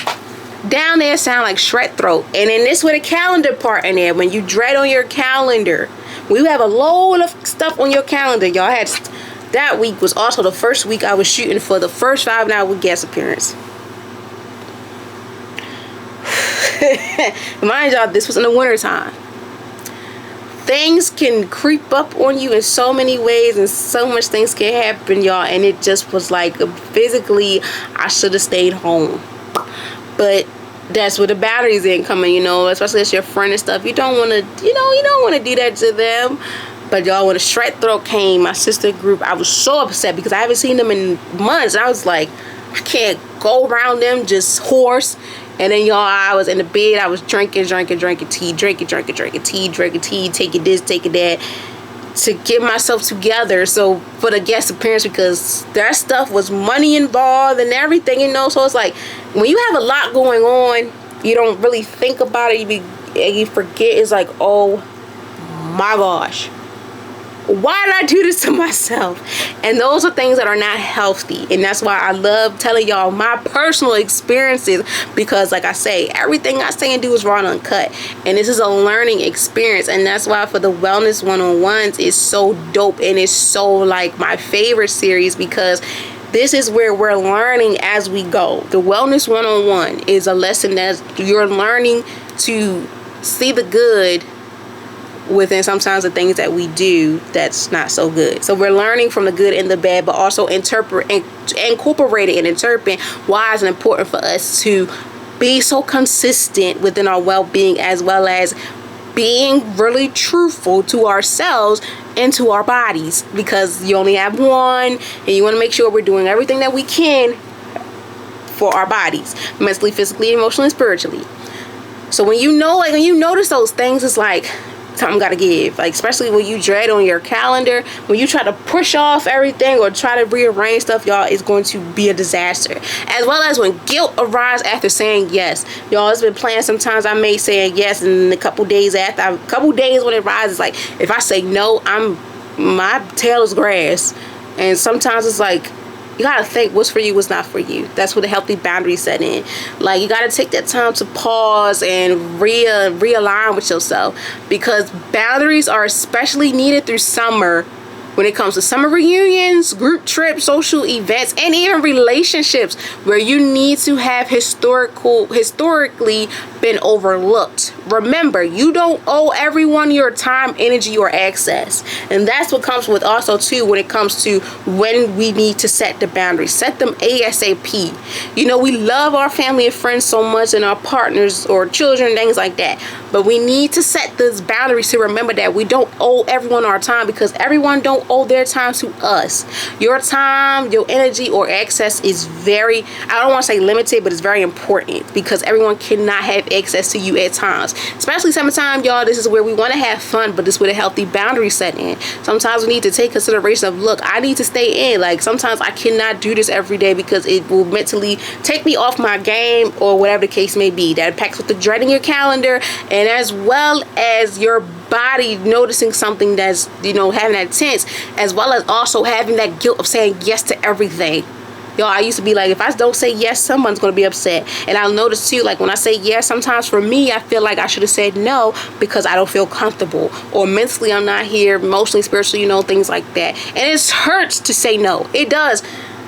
Down there sound like shred throat. And then this with a calendar part in there. When you dread on your calendar. When you have a load of stuff on your calendar. Y'all had... That week was also the first week I was shooting for the first 5 Now with guest appearance. Mind y'all, this was in the winter time. Things can creep up on you in so many ways, and so much things can happen, y'all. And it just was like, physically, I should have stayed home. But that's where the boundaries ain't coming, especially as your friend and stuff. You don't want to, you don't want to do that to them. But y'all, when the shred throat came, my sister group, I was so upset because I haven't seen them in months. And I was like, I can't go around them just hoarse. And then y'all, I was in the bed, I was drinking tea, taking this, taking that, to get myself together. So for the guest appearance, because their stuff was money involved and everything, So it's like, when you have a lot going on, you don't really think about it. You forget. It's like, oh my gosh. Why did I do this to myself? And those are things that are not healthy. And that's why I love telling y'all my personal experiences, because like I say, everything I say and do is raw and uncut. And this is a learning experience. And that's why for the wellness one-on-ones is so dope, and it's so like my favorite series, because this is where we're learning as we go. The wellness one-on-one is a lesson that you're learning to see the good within sometimes the things that we do that's not so good. So we're learning from the good and the bad, but also incorporate it and interpret why it's important for us to be so consistent within our well-being, as well as being really truthful to ourselves and to our bodies, because you only have one, and you want to make sure we're doing everything that we can for our bodies, mentally, physically, emotionally, spiritually. So when you know, like when you notice those things, it's like something gotta give. Like especially when you dread on your calendar, when you try to push off everything or try to rearrange stuff, y'all, it's going to be a disaster. As well as when guilt arises after saying yes. Y'all, it's been planned. Sometimes I may say yes, and a couple days after, a couple days when it rises, like if I say no, my tail is grass. And sometimes it's like, you gotta think what's for you, what's not for you. That's where the healthy boundaries set in. Like you gotta take that time to pause and realign with yourself, because boundaries are especially needed through summer, when it comes to summer reunions, group trips, social events, and even relationships where you need to have historically been overlooked. Remember, you don't owe everyone your time, energy, or access. And that's what comes with also too when it comes to when we need to set the boundaries. Set them ASAP. You know, we love our family and friends so much, and our partners or children, things like that. But we need to set those boundaries to remember that we don't owe everyone our time, because everyone don't owe their time to us. Your time, your energy, or access is very, I don't want to say limited, but it's very important, because everyone cannot have access to you at times. Especially summertime, y'all, this is where we want to have fun, but this is where the healthy boundaries set in. Sometimes we need to take consideration of, look, I need to stay in. Like sometimes I cannot do this every day because it will mentally take me off my game, or whatever the case may be. That impacts with the dreading your calendar, and as well as your body noticing something that's, you know, having that tense, as well as also having that guilt of saying yes to everything. Y'all, I used to be like, if I don't say yes, someone's going to be upset. And I'll notice too, like when I say yes, sometimes for me, I feel like I should have said no because I don't feel comfortable, or mentally I'm not here, emotionally, spiritually, you know, things like that. And it hurts to say no. It does.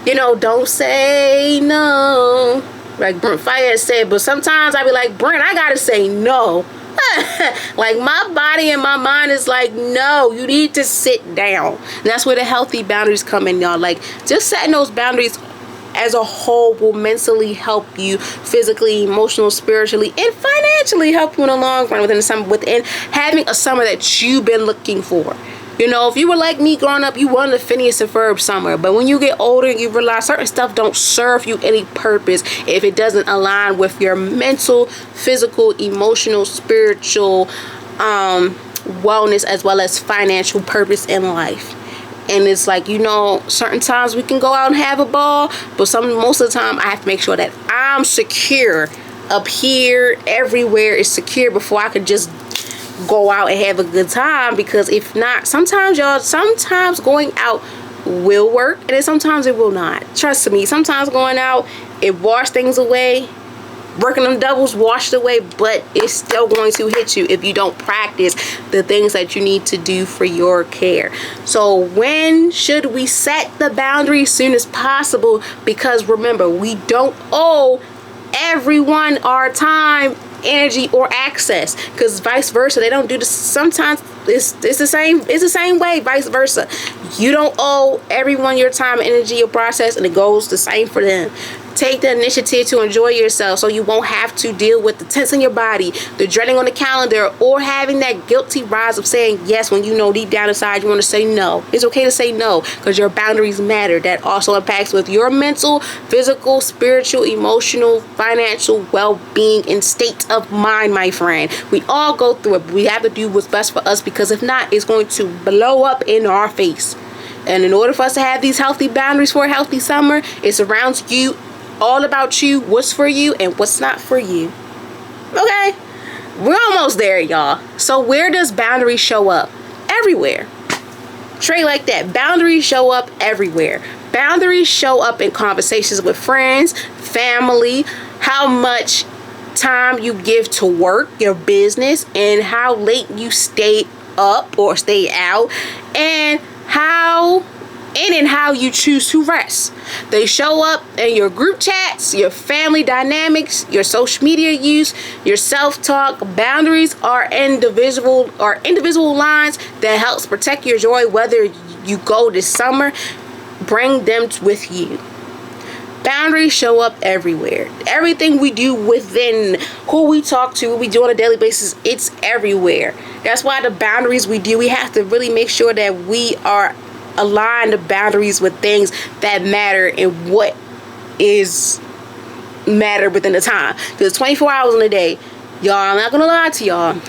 You know, don't say no, like Brent Fayez said. But sometimes I be like, Brent, I got to say no. Like my body and my mind is like, no, you need to sit down. And that's where the healthy boundaries come in, y'all. Like just setting those boundaries as a whole will mentally help you, physically, emotionally, spiritually, and financially help you in the long run within having a summer that you've been looking for. You know, if you were like me growing up, you wanted a Phineas and Ferb summer. But when you get older, you realize certain stuff don't serve you any purpose if it doesn't align with your mental, physical, emotional, spiritual wellness, as well as financial purpose in life. And it's like, you know, certain times we can go out and have a ball, but most of the time I have to make sure that I'm secure up here. Everywhere is secure before I could just go out and have a good time. Because if not, sometimes going out will work, and then sometimes it will not. Trust me, sometimes going out, it washes things away. Working them doubles washed away, but it's still going to hit you if you don't practice the things that you need to do for your care. So when should we set the boundaries? Soon as possible, because remember, we don't owe everyone our time, energy, or access, because vice versa, they don't do this. Sometimes it's the same way, vice versa. You don't owe everyone your time, energy, or process, and it goes the same for them. Take the initiative to enjoy yourself, so you won't have to deal with the tense in your body, the dreading on the calendar, or having that guilty rise of saying yes when you know deep down inside you want to say no. It's okay to say no, because your boundaries matter. That also impacts with your mental, physical, spiritual, emotional, financial well-being and state of mind, my friend. We all go through it, but we have to do what's best for us, because if not, it's going to blow up in our face. And in order for us to have these healthy boundaries for a healthy summer, it surrounds you, all about you, what's for you and what's not for you. Okay, we're almost there, y'all. So where does boundaries show up? Everywhere. Straight like that. Boundaries show up everywhere. Boundaries show up in conversations with friends, family, how much time you give to work, your business, and how late you stay up or stay out, and how you choose to rest. They show up in your group chats, your family dynamics, your social media use, your self-talk. Boundaries are indivisible lines that helps protect your joy. Whether you go this summer, bring them with you. Boundaries show up everywhere. Everything we do within who we talk to, what we do on a daily basis, it's everywhere. That's why the boundaries we do, we have to really make sure that we are aligned the boundaries with things that matter and what is matter within the time. Because 24 hours in a day, y'all, I'm not gonna lie to y'all.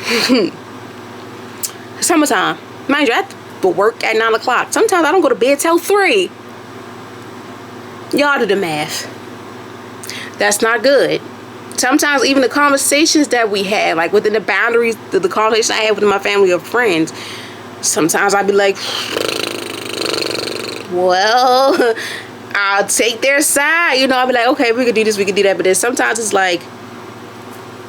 Summertime. Mind you, I have to work at 9 o'clock. Sometimes I don't go to bed till 3. Y'all do the math. That's not good. Sometimes even the conversations that we have, like within the boundaries, the conversations I have with my family or friends, sometimes I'll be like, well, I'll take their side. You know, I'll be like, okay, we could do this, we could do that. But then sometimes it's like,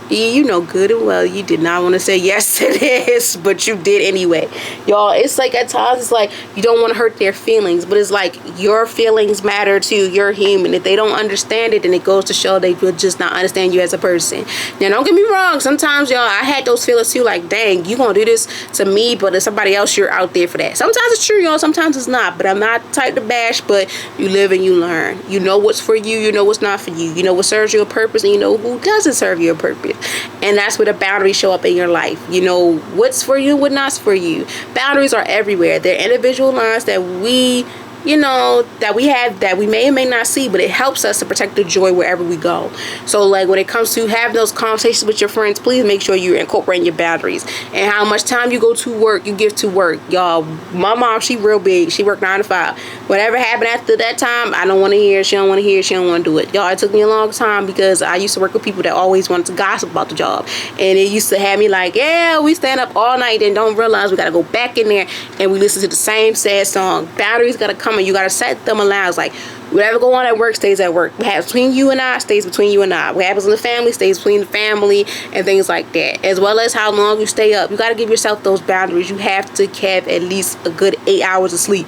you know good and well you did not want to say yes to this, but you did anyway. Y'all, it's like at times it's like you don't want to hurt their feelings, but it's like your feelings matter too. You're human. If they don't understand it, then it goes to show they will just not understand you as a person. Now, don't get me wrong. Sometimes, y'all, I had those feelings too, like, dang, you gonna do this to me, but if somebody else, you're out there for that. Sometimes it's true, y'all. Sometimes it's not. But I'm not the type to bash, but you live and you learn. You know what's for you. You know what's not for you. You know what serves you a purpose, and you know who doesn't serve you a purpose. And that's where the boundaries show up in your life. You know what's for you and what's not for you. Boundaries are everywhere. They're individual lines that we, you know, that we have that we may or may not see, but it helps us to protect the joy wherever we go. So like when it comes to having those conversations with your friends, please make sure you're incorporating your boundaries and how much time you go to work, you give to work. Y'all, my mom, she real big. She worked 9 to 5. Whatever happened after that time, I don't want to hear. She don't want to hear. She don't want to do it. Y'all, it took me a long time because I used to work with people that always wanted to gossip about the job. And it used to have me like, yeah, we stand up all night and don't realize we got to go back in there and we listen to the same sad song. Boundaries got to come and you got to set them allowance. Like, whatever go on at work stays at work. What happens between you and I stays between you and I. What happens in the family stays between the family and things like that. As well as how long you stay up. You got to give yourself those boundaries. You have to have at least a good 8 hours of sleep.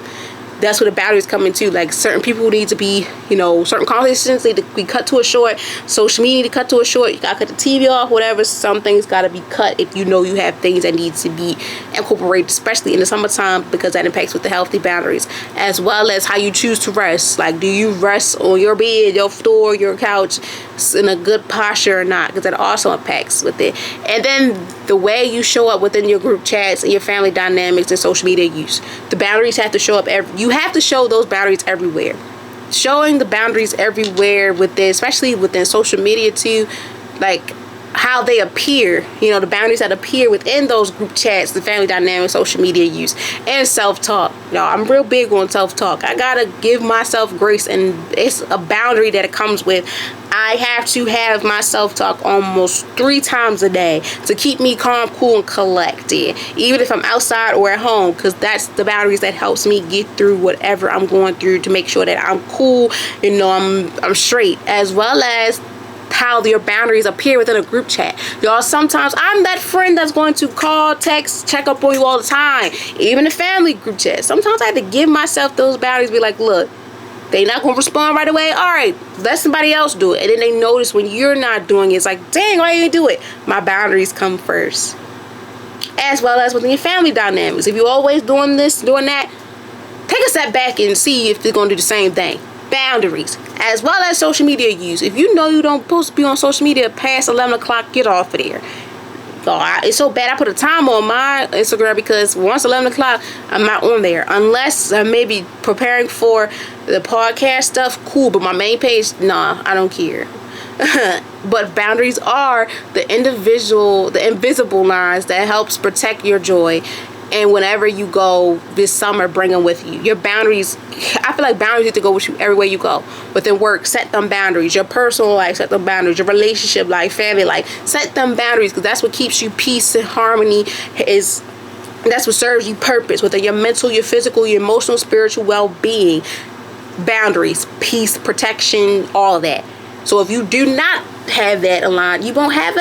That's where the boundaries come into. Like, certain people need to be, you know, certain conversations need to be cut to a short. Social media need to cut to a short. You gotta cut the TV off, whatever. Some things gotta be cut if you know you have things that need to be incorporated, especially in the summertime, because that impacts with the healthy boundaries. As well as how you choose to rest. Like, do you rest on your bed, your floor, your couch in a good posture or not? Because that also impacts with it. And then the way you show up within your group chats and your family dynamics and social media use. The boundaries have to show up you have to show those boundaries everywhere. Showing the boundaries everywhere within, especially within social media too, like how they appear, you know, the boundaries that appear within those group chats, the family dynamics, social media use, and self-talk. Y'all, I'm real big on self-talk. I gotta give myself grace, and it's a boundary that it comes with. I have to have my self-talk almost 3 times a day to keep me calm, cool, and collected, even if I'm outside or at home, because that's the boundaries that helps me get through whatever I'm going through, to make sure that I'm cool, you know, I'm straight. As well as how your boundaries appear within a group chat. Y'all, sometimes I'm that friend that's going to call, text, check up on you all the time, even the family group chat. Sometimes I have to give myself those boundaries, be like, look, they not gonna respond right away, all right, let somebody else do it. And then they notice when you're not doing it, it's like, dang, why you didn't do it? My boundaries come first. As well as within your family dynamics. If you're always doing this, doing that, take a step back and see if they're gonna do the same thing. Boundaries. As well as social media use. If you know you don't supposed to be on social media past 11 o'clock, get off of there. It's so bad. I put a time on my Instagram because once 11 o'clock, I'm not on there. Unless I may be preparing for the podcast stuff, cool. But my main page, nah, I don't care. But boundaries are the invisible lines that helps protect your joy. And whenever you go this summer, bring them with you. Your boundaries, I feel like boundaries need to go with you everywhere you go. Within work, set them boundaries. Your personal life, set them boundaries. Your relationship life, family life, set them boundaries, because that's what keeps you peace and harmony is That's what serves you purpose, whether your mental, your physical, your emotional, spiritual well-being, boundaries, peace, protection, all that. So if you do not have that aligned, you won't have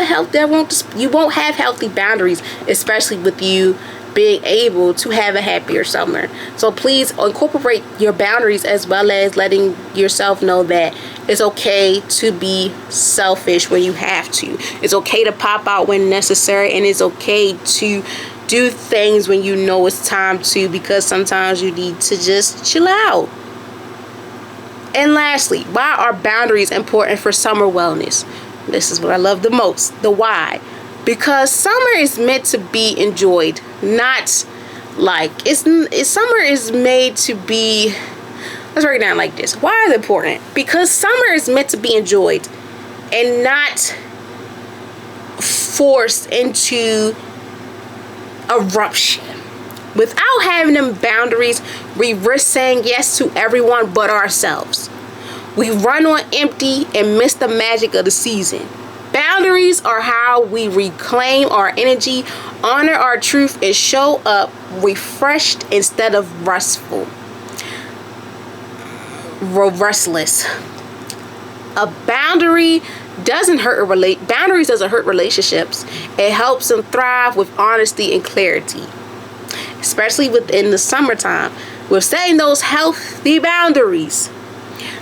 you won't have healthy boundaries, especially with you being able to have a happier summer. So please incorporate your boundaries, as well as letting yourself know that it's okay to be selfish when you have to. It's okay to pop out when necessary, and it's okay to do things when you know it's time to, because sometimes you need to just chill out. And lastly, why are boundaries important for summer wellness? This is what I love the most, the why. Because summer is meant to be enjoyed, not like summer is made to be. Let's break it down like this. Why is it important? Because summer is meant to be enjoyed and not forced into eruption. Without having them boundaries, we risk saying yes to everyone but ourselves. We run on empty and miss the magic of the season. Boundaries are how we reclaim our energy, honor our truth, and show up refreshed instead of restless. A boundary doesn't hurt boundaries doesn't hurt relationships. It helps them thrive with honesty and clarity, especially within the summertime. We're setting those healthy boundaries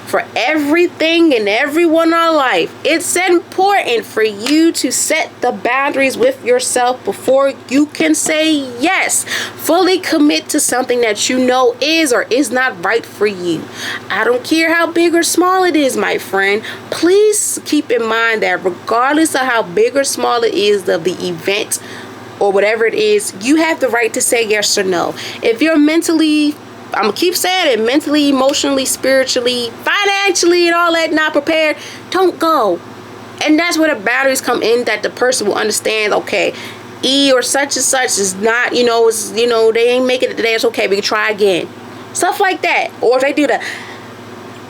for everything and everyone in our life. It's important for you to set the boundaries with yourself before you can say yes. Fully commit to something that you know is or is not right for you. I don't care how big or small it is, my friend. Please keep in mind that regardless of how big or small it is of the event or whatever it is, you have the right to say yes or no. If you're mentally, I'm gonna keep saying it, mentally, emotionally, spiritually, financially, and all that, not prepared, don't go. And that's where the boundaries come in, that the person will understand, okay, E or such and such is not, they ain't making it today, it's okay, we can try again. Stuff like that. Or if they do that,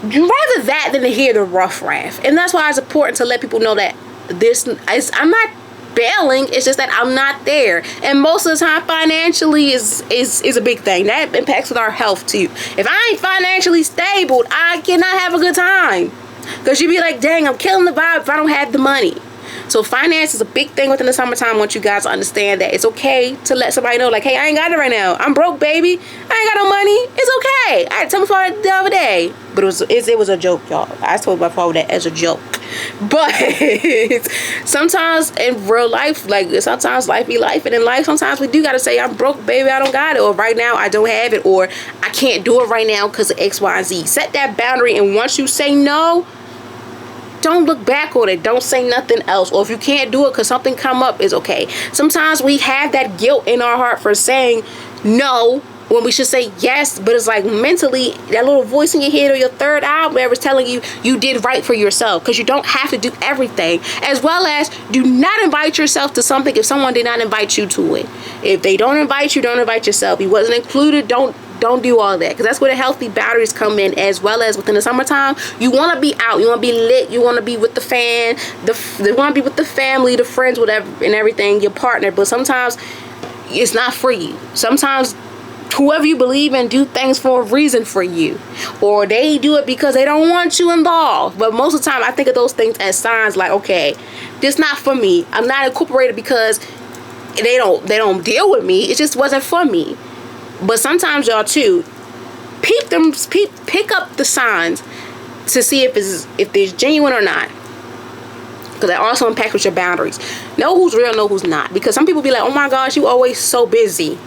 you rather that than to hear the rough draft. And that's why it's important to let people know that I'm not bailing, it's just that I'm not there. And most of the time, financially is a big thing that impacts with our health too. If I ain't financially stable, I cannot have a good time, because you be like, dang, I'm killing the vibe if I don't have the money. So finance is a big thing within the summertime. I want you guys to understand that it's okay to let somebody know, like, hey, I ain't got it right now, I'm broke, baby, I ain't got no money. It's okay. I told my father the other day, but it was a joke, y'all. I told my father that as a joke. But sometimes in real life, like, sometimes life be life, and in life sometimes we do gotta say, I'm broke, baby, I don't got it, or right now I don't have it, or I can't do it right now because of X, Y, and Z. Set that boundary, and once you say no, don't look back on it. Don't say nothing else. Or if you can't do it because something come up, is okay. Sometimes we have that guilt in our heart for saying no when we should say yes, but it's like mentally that little voice in your head or your third eye, whatever, is telling you you did right for yourself, because you don't have to do everything. As well as, do not invite yourself to something if someone did not invite you to it. If they don't invite you, don't invite yourself. You wasn't included, don't do all that, because that's where the healthy boundaries come in. As well as within the summertime, you want to be out, you want to be lit, you want to be with the you want to be with the family, the friends, whatever, and everything, your partner. But sometimes it's not for you. Sometimes whoever you believe in do things for a reason for you, or they do it because they don't want you involved. But most of the time I think of those things as signs, like, okay, this not for me. I'm not incorporated because they don't deal with me. It just wasn't for me. But sometimes y'all too, pick up the signs to see if it's genuine or not, because that also impacts with your boundaries. Know who's real, know who's not. Because some people be like, oh my gosh, you always so busy,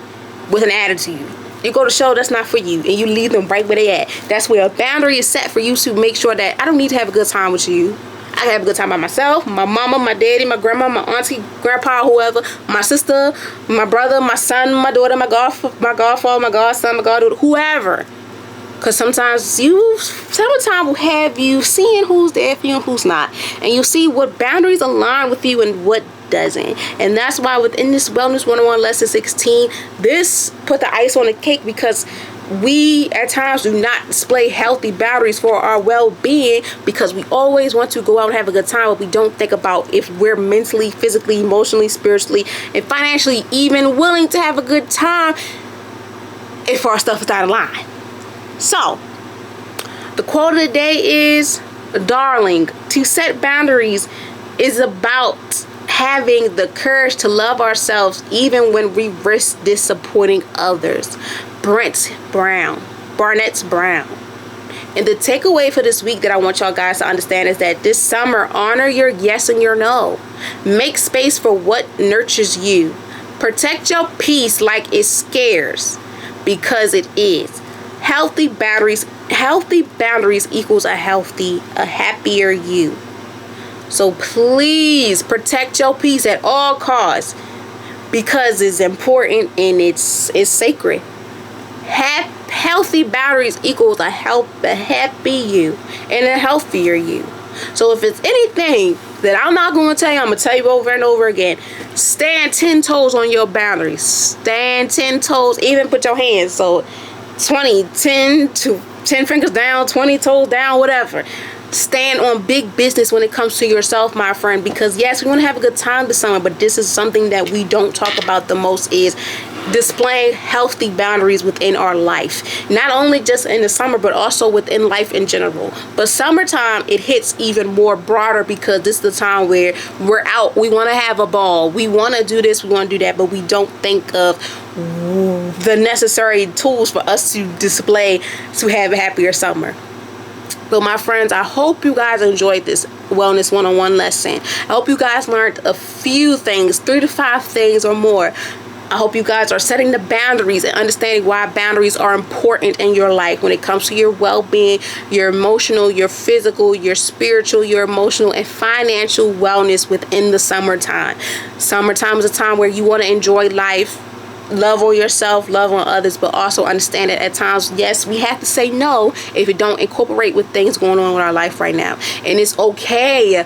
with an attitude. You go to show that's not for you, and you leave them right where they at. That's where a boundary is set for you to make sure that I don't need to have a good time with you. I can have a good time by myself, my mama, my daddy, my grandma, my auntie, grandpa, whoever, my sister, my brother, my son, my daughter, my godfather, my godson, my goddaughter, whoever. Because sometimes summertime will have you seeing who's there for you and who's not. And you'll see what boundaries align with you and what doesn't. And that's why within this Wellness 101 Lesson 16, this put the ice on the cake, because we at times do not display healthy boundaries for our well-being because we always want to go out and have a good time, but we don't think about if we're mentally, physically, emotionally, spiritually, and financially even willing to have a good time if our stuff is out of line. So, the quote of the day is, darling, to set boundaries is about having the courage to love ourselves even when we risk disappointing others. Barnett's Brown. And the takeaway for this week that I want y'all guys to understand is that this summer, honor your yes and your no. Make space for what nurtures you. Protect your peace like it's scarce, because it is. Healthy boundaries equals a happier you. So please protect your peace at all costs, because it's important and it's sacred. Healthy boundaries equals a happy you and a healthier you. So if it's anything that I'm not going to tell you, I'm going to tell you over and over again. Stand 10 toes on your boundaries. Stand 10 toes. Even put your hands. So 10 fingers down, 20 toes down, whatever. Stand on big business when it comes to yourself, my friend, because yes, we want to have a good time this summer, but this is something that we don't talk about the most, is displaying healthy boundaries within our life, not only just in the summer but also within life in general. But summertime, it hits even more broader because this is the time where we're out, we want to have a ball, we want to do this, we want to do that, but we don't think of the necessary tools for us to display to have a happier summer. But my friends, I hope you guys enjoyed this wellness one-on-one lesson. I hope you guys learned a few things, 3 to 5 things or more. I hope you guys are setting the boundaries and understanding why boundaries are important in your life when it comes to your well-being, your emotional, your physical, your spiritual, your emotional, and financial wellness within the summertime. Summertime is a time where you want to enjoy life, love on yourself, love on others, but also understand that at times, yes, we have to say no if it don't incorporate with things going on with our life right now. And it's okay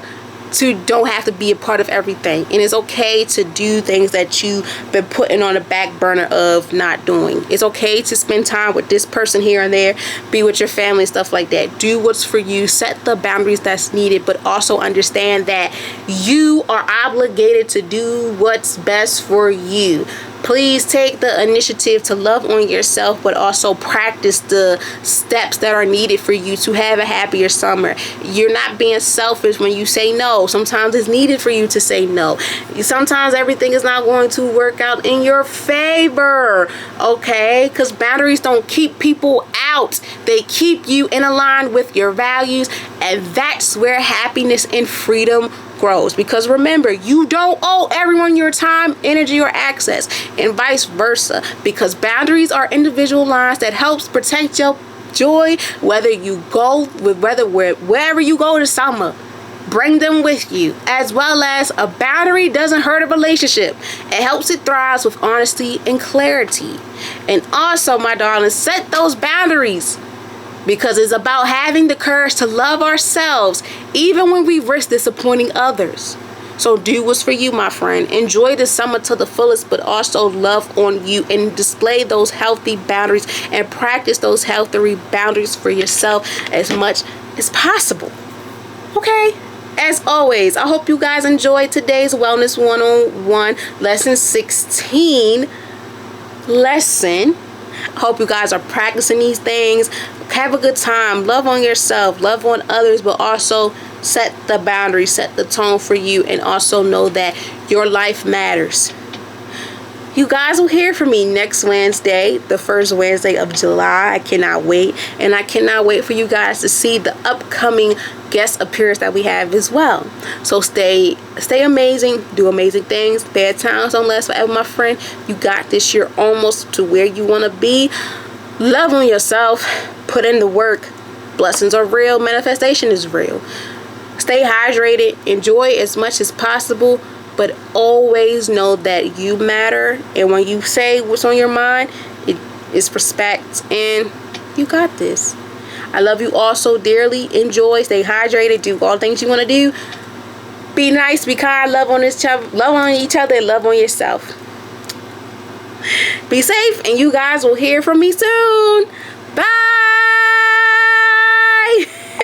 to don't have to be a part of everything, and it's okay to do things that you've been putting on the back burner of not doing. It's okay to spend time with this person here and there, be with your family, stuff like that. Do what's for you, set the boundaries that's needed, but also understand that you are obligated to do what's best for you. Please take the initiative to love on yourself, but also practice the steps that are needed for you to have a happier summer. You're not being selfish when you say no. Sometimes it's needed for you to say no. Sometimes everything is not going to work out in your favor, okay? Because boundaries don't keep people out. They keep you in line with your values, and that's where happiness and freedom grows. Because remember, you don't owe everyone your time, energy, or access, and vice versa, because boundaries are individual lines that helps protect your joy. Wherever you go this summer, bring them with you. As well as, a boundary doesn't hurt a relationship, it helps it thrive with honesty and clarity. And also, my darling, set those boundaries, because it's about having the courage to love ourselves even when we risk disappointing others. So do what's for you, my friend. Enjoy the summer to the fullest, but also love on you and display those healthy boundaries and practice those healthy boundaries for yourself as much as possible. Okay? As always, I hope you guys enjoyed today's Wellness 101 lesson 16 lesson. I hope you guys are practicing these things. Have a good time. Love on yourself. Love on others. But also set the boundaries. Set the tone for you. And also know that your life matters. You guys will hear from me next Wednesday, the first Wednesday of July. I cannot wait. And I cannot wait for you guys to see the upcoming guest appearance that we have as well. So stay amazing. Do amazing things. Bad times don't last forever, my friend. You got this. You're almost to where you want to be. Love on yourself. Put in the work. Blessings are real. Manifestation is real. Stay hydrated. Enjoy as much as possible. But always know that you matter. And when you say what's on your mind, it is respect. And you got this. I love you all so dearly. Enjoy. Stay hydrated. Do all the things you want to do. Be nice. Be kind. Love on each other. And love on yourself. Be safe, and you guys will hear from me soon. Bye.